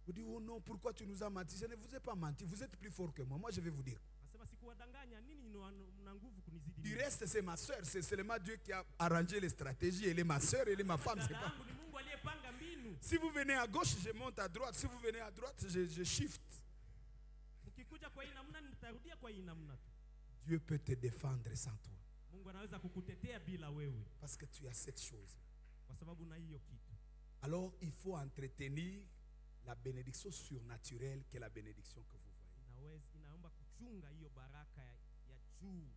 Vous dites, oh non, pourquoi tu nous as menti? Je ne vous ai pas menti. Vous êtes plus fort que moi. Moi, je vais vous dire. Anasema sikuwadanganya, nini mna nguvu kunizidi Du mimi. reste, c'est ma soeur. C'est seulement Dieu qui a arrangé les stratégies. Elle est ma soeur, elle est ma femme. C'est Dada pas... yangu ni Mungu aliyepanga mbinu. Si vous venez à gauche, je monte à droite. Si vous venez à droite, je shift. Ukikuja kwa hii namna nitarudia kwa hii namna tu. Dieu peut te défendre sans toi. Mungu anaweza kukutetea bila wewe Parce que tu as cette chose. kwa sababu na hiyo kitu. Alors, il faut entretenir la bénédiction surnaturelle qui est la bénédiction que vous voyez. Inaomba kuchunga hiyo baraka ya juu.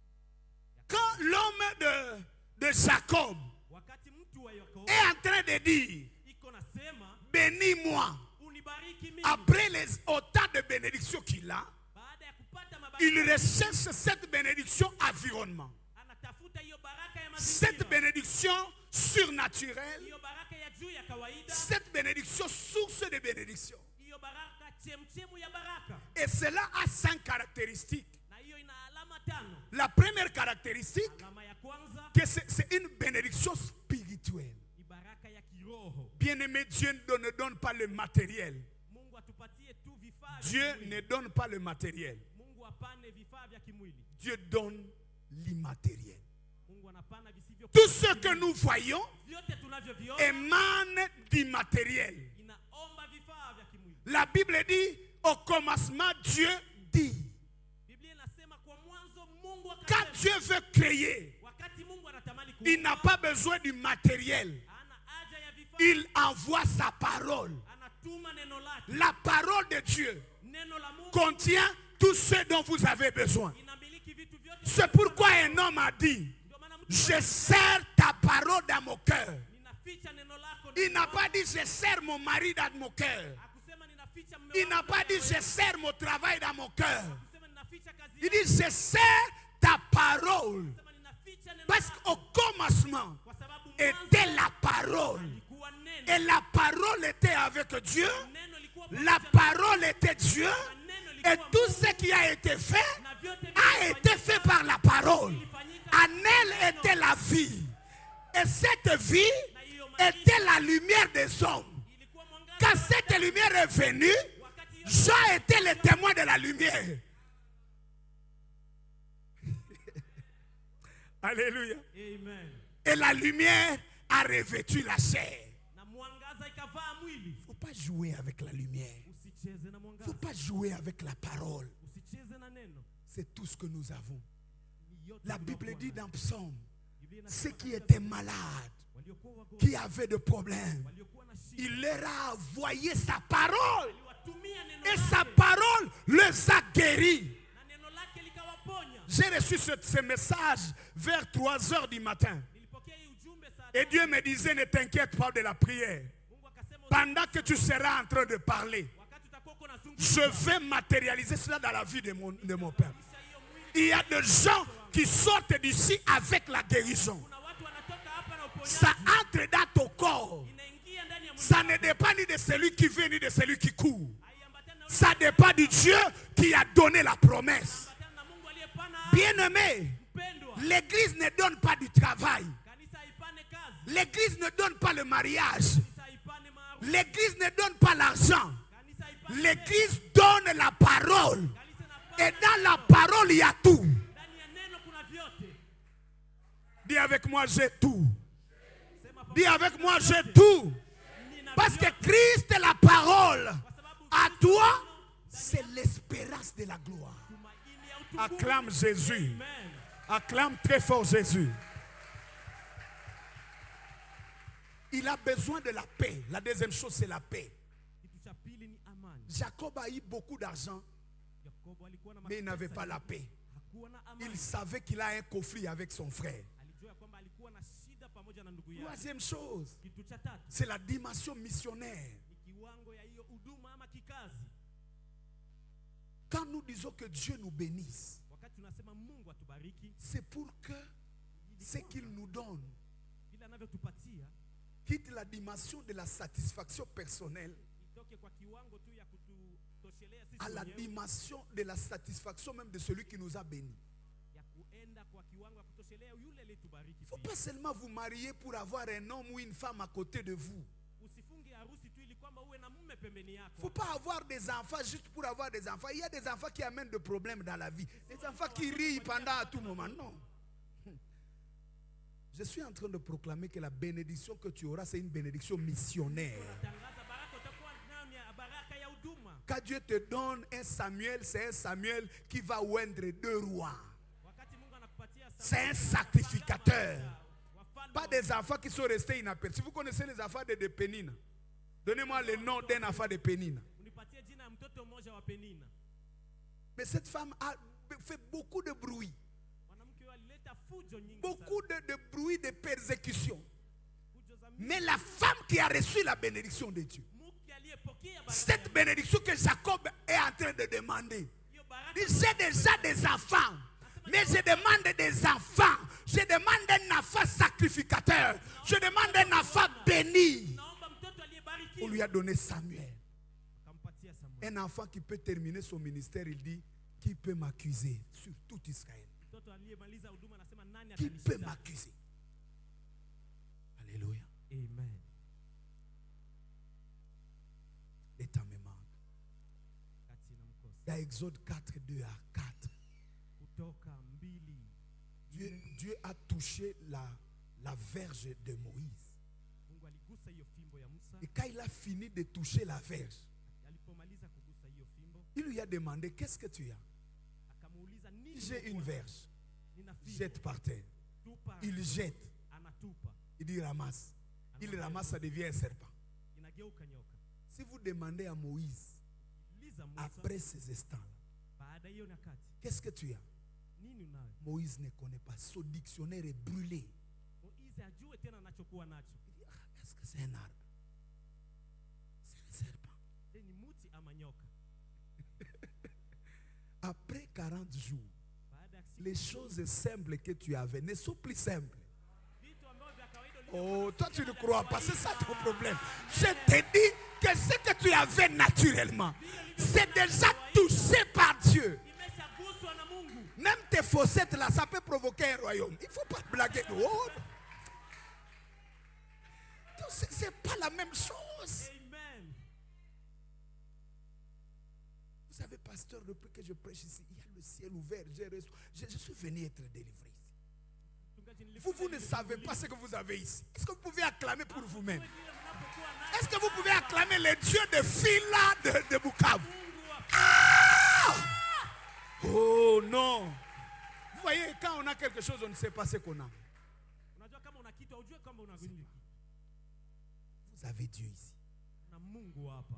Quand l'homme de Jacob Wakati mtu wa Yakobo est en train de dire, iko nasema bénis-moi, unibariki mimi, après autant de bénédictions qu'il a, baada ya kupata il mabaraka recherche cette bénédiction environnement. anatafuta hiyo baraka ya Cette mazingira, bénédiction surnaturelle, hiyo baraka ya juu ya kawaida, cette bénédiction source de bénédiction. hiyo baraka chemchemu ya baraka, Et cela a 5 caractéristiques. na hiyo ina alama tano. La première caractéristique, Alama ya kwanza que c'est une bénédiction spirituelle. ni baraka ya kiroho. Bien-aimé, Dieu ne donne pas le matériel. Mungu atupatie tu vifaa vya Dieu kimwili. ne donne pas le matériel. Mungu apane vifaa vya kimwili. Dieu donne l'immatériel. Mungu anapana visivyo. Tout ce que nous voyons Vyote tunavyoviona émane d'immatériel. inaomba vifaa vya kimwili. La Bible dit, au commencement, Dieu dit. Biblia inasema kwa mwanzo Mungu Quand akasema. Dieu veut créer, Wakati Mungu anatamani il n'a pas besoin du matériel. hana haja ya vifaa. Il envoie sa parole. Anatuma neno lake. La parole de Dieu Neno la Mungu contient tout ce dont vous avez besoin. inamiliki vitu vyote. C'est pourquoi un homme a dit, Ndio maana mtu je serre ta parole dans mon cœur. ninaficha neno lako. Il n'a pas dit, je serre mon mari dans mon cœur. Akusema ninaficha mume Il wangu n'a pas ndani dit, ya je serre mon travail dans mon cœur. wewe. Akusema ninaficha kazi Il yangu. dit, je serre ta parole. Akusema ninaficha neno Parce lako. qu'au commencement Kwa sababu était mwanzo la parole. ilikuwa neno. Et la parole était avec Dieu. Neno ilikuwa La pamoja parole était Dieu. na neno Et ilikuwa tout Mungu. ce qui a été fait Na vyote a été fait par la parole. En elle était la vie. Et cette vie était la lumière des hommes. ilikuwa mwangaza. Quand cette lumière est venue, Wakati hiyo Jean était le témoin de la lumière. Alléluia. Amen. Et la lumière a revêtu la chair. Na mwangaza ikavaa mwili. Il ne faut pas jouer avec la lumière. Usicheze na Il ne mwangaza. faut pas jouer avec la parole. Usicheze na neno. C'est tout ce que nous avons. Ni yote La tunayokuwa Bible dit nayo. dans Psaume, Biblia ceux qui étaient malades, qui avaient des problèmes, il leur a envoyé sa parole. Et sa parole les a guéris. J'ai reçu ce message vers 3 heures du matin. Et Dieu me disait, ne t'inquiète pas de la prière. Pendant que tu seras en train de parler, je vais matérialiser cela dans la vie de mon père. Il y a des gens qui sortent d'ici avec la guérison. Ça entre dans ton corps. Ça ne dépend ni de celui qui vient ni de celui qui court. Ça dépend du Dieu qui a donné la promesse. Bien-aimé, l'église ne donne pas du travail. L'église ne donne pas le mariage. L'église ne donne pas l'argent. L'église donne la parole. Et dans la parole, il y a tout. Dis avec moi, j'ai tout. Dis avec moi, j'ai tout. Parce que Christ est la parole. À toi, c'est l'espérance de la gloire. Acclame Jésus. Acclame très fort Jésus. Il a besoin de la paix. La deuxième chose, c'est la paix. Jacob a eu beaucoup d'argent, mais il n'avait pas la paix. Il savait qu'il a un conflit avec son frère. Troisième chose, c'est la dimension missionnaire. Quand nous disons que Dieu nous bénisse, c'est pour que ce qu'il nous donne quitte la dimension de la satisfaction personnelle à la dimension de la satisfaction même de celui qui nous a bénis. Il ne faut pas seulement vous marier pour avoir un homme ou une femme à côté de vous. Il ne faut pas avoir des enfants juste pour avoir des enfants. Il y a des enfants qui amènent des problèmes dans la vie. Des enfants qui rient pendant à tout moment. Non. Je suis en train de proclamer que la bénédiction que tu auras, c'est une bénédiction missionnaire. Quand Dieu te donne un Samuel, c'est un Samuel qui va oindre 2 rois. C'est un sacrificateur. Pas des enfants qui sont restés inaperçus. Si vous connaissez les enfants de Pénina, donnez-moi le nom d'un enfant de Pénina. Mais cette femme a fait beaucoup de bruit. Beaucoup de bruit de persécution. Mais la femme qui a reçu la bénédiction de Dieu, cette bénédiction que Jacob est en train de demander, j'ai déjà des enfants, mais je demande des enfants. Je demande un enfant sacrificateur. Je demande un enfant béni. On lui a donné Samuel. Un enfant qui peut terminer son ministère, il dit, qui peut m'accuser sur tout Israël? Qui peut m'accuser? Alléluia. Amen. Les temps me manquent. Dans Exode 4, 2 à 4. Dieu a touché la verge de Moïse. Et quand il a fini de toucher la verge, il lui a demandé, qu'est-ce que tu as? J'ai une verge. Jette par terre. Il jette. Il dit ramasse. Il ramasse, ça devient un serpent. Si vous demandez à Moïse, après ces instants-là, qu'est-ce que tu as? Moïse ne connaît pas. Son dictionnaire est brûlé. Est-ce que c'est un arbre? C'est un serpent. Après 40 jours, les choses simples que tu avais ne sont plus simples. Oh, toi tu ne crois pas, c'est ça ton problème. Je te dis que ce que tu avais naturellement, c'est déjà touché par Dieu. Même tes fossettes là, ça peut provoquer un royaume. Il ne faut pas blaguer. Oh. C'est pas la même chose. Vous savez, pasteur, depuis que je prêche ici, il y a le ciel ouvert. Je suis venu être délivré ici. Vous ne savez pas ce que vous avez ici. Est-ce que vous pouvez acclamer pour vous-même? Est-ce que vous pouvez acclamer le Dieu de Fila de Bukavu? Ah! Oh non! Vous voyez, quand on a quelque chose, on ne sait pas ce qu'on a. kutafuta ujue kama unamiliki. Vous avez Dieu ici. Na Mungu hapa.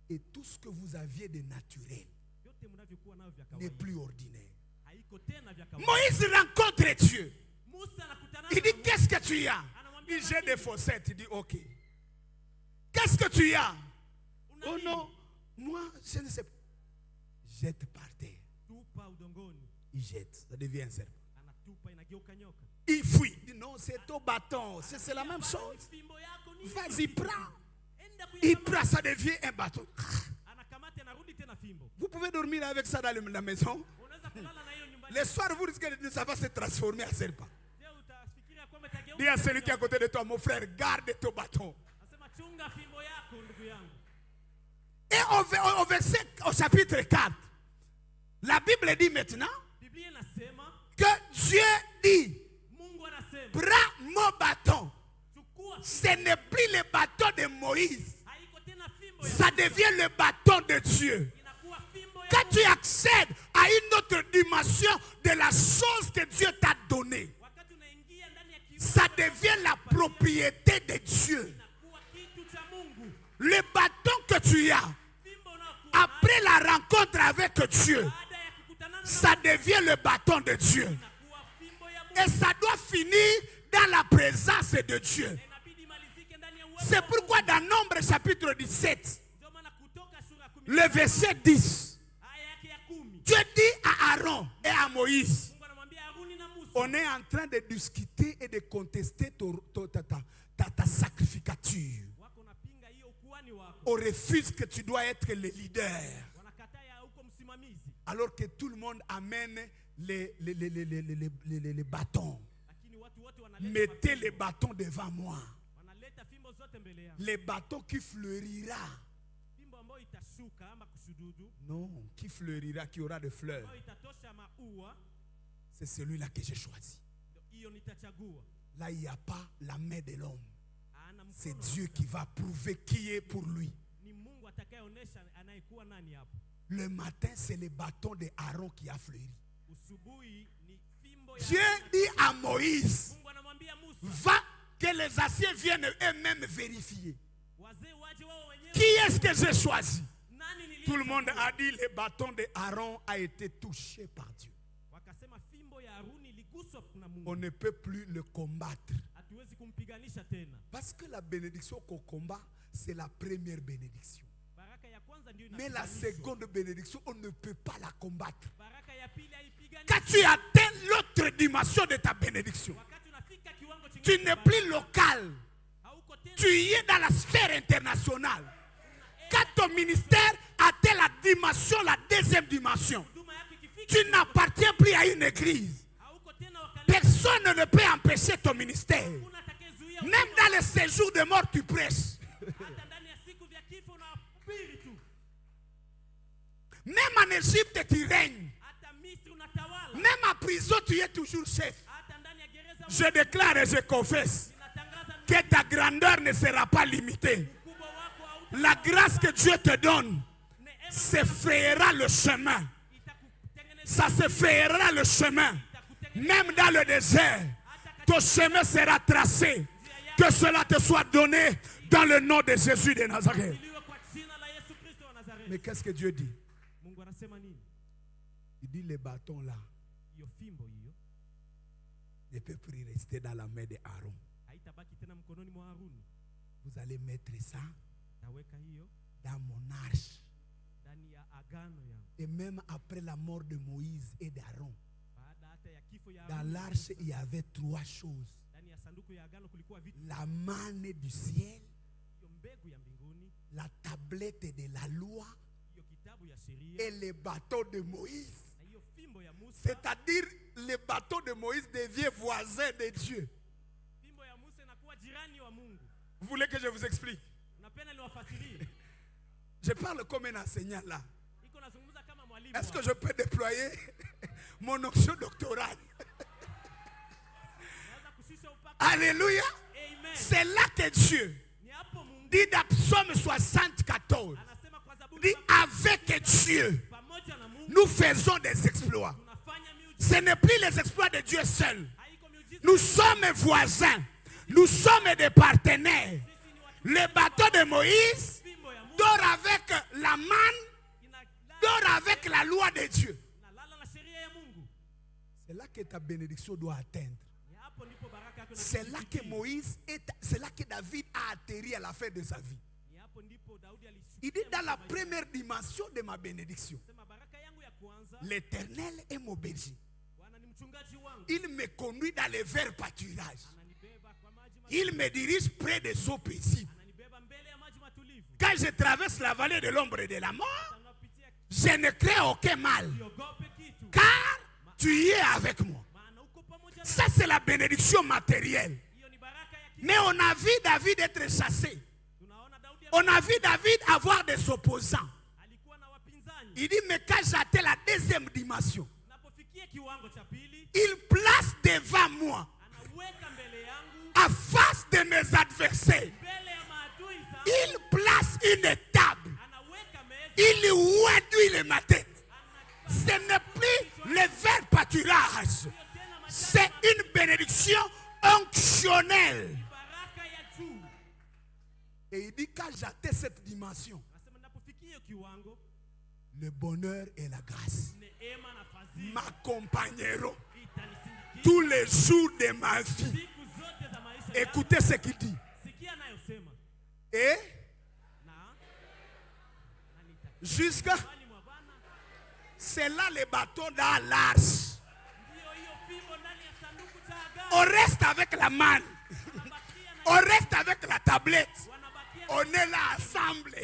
Et tout ce que vous aviez de naturel Yote mnavyokuwa navyo vya n'est kawaida. plus ordinaire. Haiko tena vya kawaida. Moïse rencontre Dieu. Musa anakutana Il dit, qu'est-ce que tu as? Il dit, j'ai des fossettes. Il dit, ok. Qu'est-ce que tu as? Oh non, moi, je ne sais pas. Jette par terre. Tupa udongoni. Il jette, ça devient un serpent. Anatupa inageuka nyoka. Il fuit. Il dit, non, c'est ton bâton. C'est la même chose. Fimbo yako ni. Vas-y, prends. Enda Il kuyakamata. prend, ça devient un bâton. Anakamata anarudi tena fimbo. Vous pouvez dormir avec ça dans la maison. Unaweza kulala na hiyo nyumbani. Le soir, vous risquez de dire, ça va se transformer en serpent. Leo utafikiria kwamba itageuka. Dis à celui qui est à côté de toi, mon frère, garde ton bâton. Anasema chunga fimbo yako ndugu yangu. Et au verset, au chapitre 4, la Bible dit maintenant Biblia inasema que Dieu dit, Mungu anasema prends mon bâton. chukua Ce n'est plus le bâton de Moïse. haiko tena fimbo ya Ça devient le bâton de Dieu. inakuwa fimbo ya Quand tu accèdes à une autre dimension de la chose que Dieu t'a donnée, wakati unaingia ndani ya kiwango ça devient la propriété de Dieu. inakuwa kitu cha Mungu. Le bâton que tu as, Fimbo unaokuwa après la rencontre avec Dieu, baada ya kukutana na ça devient le bâton de Dieu. inakuwa fimbo ya Mungu. Et ça doit finir dans la présence de Dieu. Inabidi imalizike ndani ya uwepo. C'est pourquoi dans Nombre chapitre 17, Ndio maana Kutoka sura 10 le verset 10, aya yake ya 10 Dieu dit à Aaron et à Moïse, Mungu anamwambia Haruni na Musa, on est en train de discuter et de contester ta sacrificature. wako napinga hiyo ukuani wako. On refuse que tu dois être le leader. Wanakataa ya huko msimamizi. Alors que tout le monde amène les bâtons. Lakini watu wote wanaleta Mettez mafimbo. les bâtons devant moi. Wanaleta fimbo zote mbele yangu. Les bâtons qui fleurira. Fimbo ambayo itashuka ama kusududu, Non, qui fleurira, qui aura des fleurs. ambayo itatosha maua, C'est celui-là que j'ai choisi. ndio hiyo nitachagua. Là, il n'y a pas la main de l'homme. Ana C'est mkono Dieu qui va prouver qui est pour lui. ni Mungu atakayeonesha anayekuwa nani hapo. Le matin, c'est le bâton de Aaron qui a fleuri. Usubuhi ni fimbo ya Dieu dit à Moïse, Mungu anamwambia Musa, va que les anciens viennent eux-mêmes vérifier. wazee waje wao wenyewe. Qui est-ce que j'ai choisi? Nani niliye? Tout le monde a dit le bâton de Aaron a été touché par Dieu. Wakasema fimbo ya Haruni iliguswa na Mungu. On ne peut plus le combattre. Hatuwezi kumpiganisha tena. Parce que la bénédiction qu'on combat, c'est la première bénédiction. Baraka ya kwanza ndio Mais la inapiganishwa. seconde bénédiction, on ne peut pas la combattre. Baraka ya pili haipiganishwi. Quand tu atteins l'autre dimension de ta bénédiction, Wakati unafika kiwango tu chingine, n'es plus local. hauko tena. Tu y es dans la sphère internationale. Quand ton ministère atteint la dimension, la deuxième dimension, Huduma yako ikifika, tu n'appartiens plus à une église. hauko tena wakati. Personne ne peut empêcher ton ministère. Hakuna atakayezuia. Même dans les séjours de mort, tu prêches. Hata ndani ya siku vya kifo unahubiri tu. Même en Égypte, tu règnes. Hata Misri unatawala. Même en prison, tu es toujours chef. Hata ndani ya gereza Je déclare et je confesse unatangaza que ta grandeur ne sera pas limitée. ukubwa wako hauta. La grâce que Dieu te donne Neema se frayera le chemin. itakutengeneza. Ça se frayera le chemin. Même dans le désert, ton chemin sera tracé. Que cela te soit donné dans le nom de Jésus de Nazareth. Iliwe kwa jina la Yesu Kristo wa Nazareti. Mais qu'est-ce que Dieu dit? Mungu anasema nini? Il dit les bâtons là Hiyo fimbo hiyo ne peuvent plus rester dans la main de Aaron. haitabaki tena mkononi mwa Haruni. Vous allez mettre ça Taweka hiyo dans mon arche. ndani ya agano yangu. Et même après la mort de Moïse et d'Aaron, Baada hata ya kifo ya dans Haruni, l'arche, il y avait trois choses. ndani ya sanduku ya agano kulikuwa vitu. La manne du ciel, Hiyo mbegu ya mbinguni, la tablette de la loi hiyo kitabu ya sheria et le bâton de Moïse. na hiyo fimbo ya Musa. C'est-à-dire, le bâton de Moïse devient voisin de Dieu. Fimbo ya Musa inakuwa jirani wa Mungu. Vous voulez que je vous explique? Unapenda niwafasirie? Je parle comme un enseignant là. Iko nazungumza kama mwalimu. Est-ce que hapa. je peux déployer mon onction doctorale? Naweza kushusha upako. Alléluia. Amen. C'est là que Dieu Ni hapo Mungu dit dans Psaume 74, anasema kwa Zaburi dit avec Dieu, pamoja na Mungu nous faisons des exploits. tunafanya miujiza. Ce n'est plus les exploits de Dieu seul. Haiko miujiza. Nous sommes voisins Nous sommes des partenaires. Le bateau de Moïse dort avec la manne, dort avec la loi de Dieu. C'est là que ta bénédiction doit atteindre. C'est là que c'est là que David a atterri à la fin de sa vie. Il dit dans la première dimension de ma bénédiction, l'Éternel est mon berger. Il me conduit dans les verts pâturages. Il me dirige près des eaux paisibles. Quand je traverse la vallée de l'ombre et de la mort, je ne crains aucun mal, car tu y es avec moi. Ça, c'est la bénédiction matérielle. Mais on a vu David être chassé. On a vu David avoir des opposants. Il dit, mais quand j'atteins la deuxième dimension, il place devant moi, à face de mes adversaires, il place une table. Il ouait ma tête. Ce n'est plus le vert pâturage. C'est une bénédiction onctionnelle. Et il dit, quand j'atteins cette dimension, le bonheur et la grâce m'accompagneront tous les jours de ma vie. Écoutez ce qu'il dit. Et jusqu'à... C'est là les bâtons dans l'arche. On reste avec la manne. On reste avec la tablette. On est là ensemble.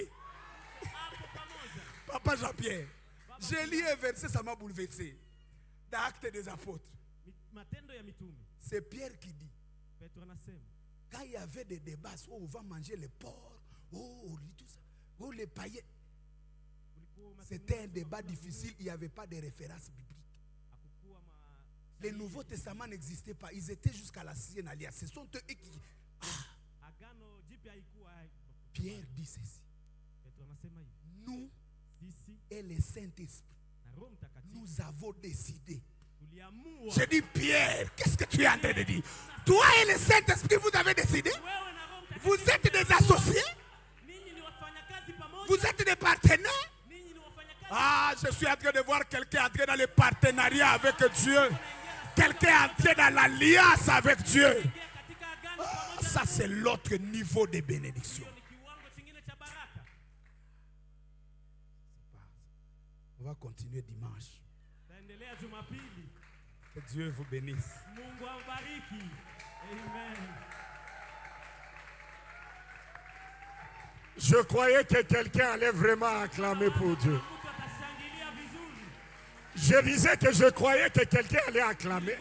Papa Jean-Pierre, j'ai lu un verset, ça m'a bouleversé. Dans Actes des Apôtres. C'est Pierre qui dit. Quand il y avait des débats, oh, on va manger les porcs, oh, tout ça, oh, les païens. C'était un débat difficile, il n'y avait pas de référence biblique. Le Nouveau Testament n'existait pas, ils étaient jusqu'à la 6e alliance. Ce sont eux qui... Pierre dit ceci. Nous et le Saint-Esprit, nous avons décidé. Je dis, Pierre, qu'est-ce que tu es en train de dire? Toi et le Saint-Esprit, vous avez décidé? Vous êtes des associés? Vous êtes des partenaires? Ah, je suis en train de voir quelqu'un entrer dans le partenariat avec Dieu. Quelqu'un entrer dans l'alliance avec Dieu. Ah, ça, c'est l'autre niveau de bénédiction. On va continuer dimanche. Que Dieu vous bénisse. Je croyais que quelqu'un allait vraiment acclamer pour Dieu. Je disais que je croyais que quelqu'un allait acclamer.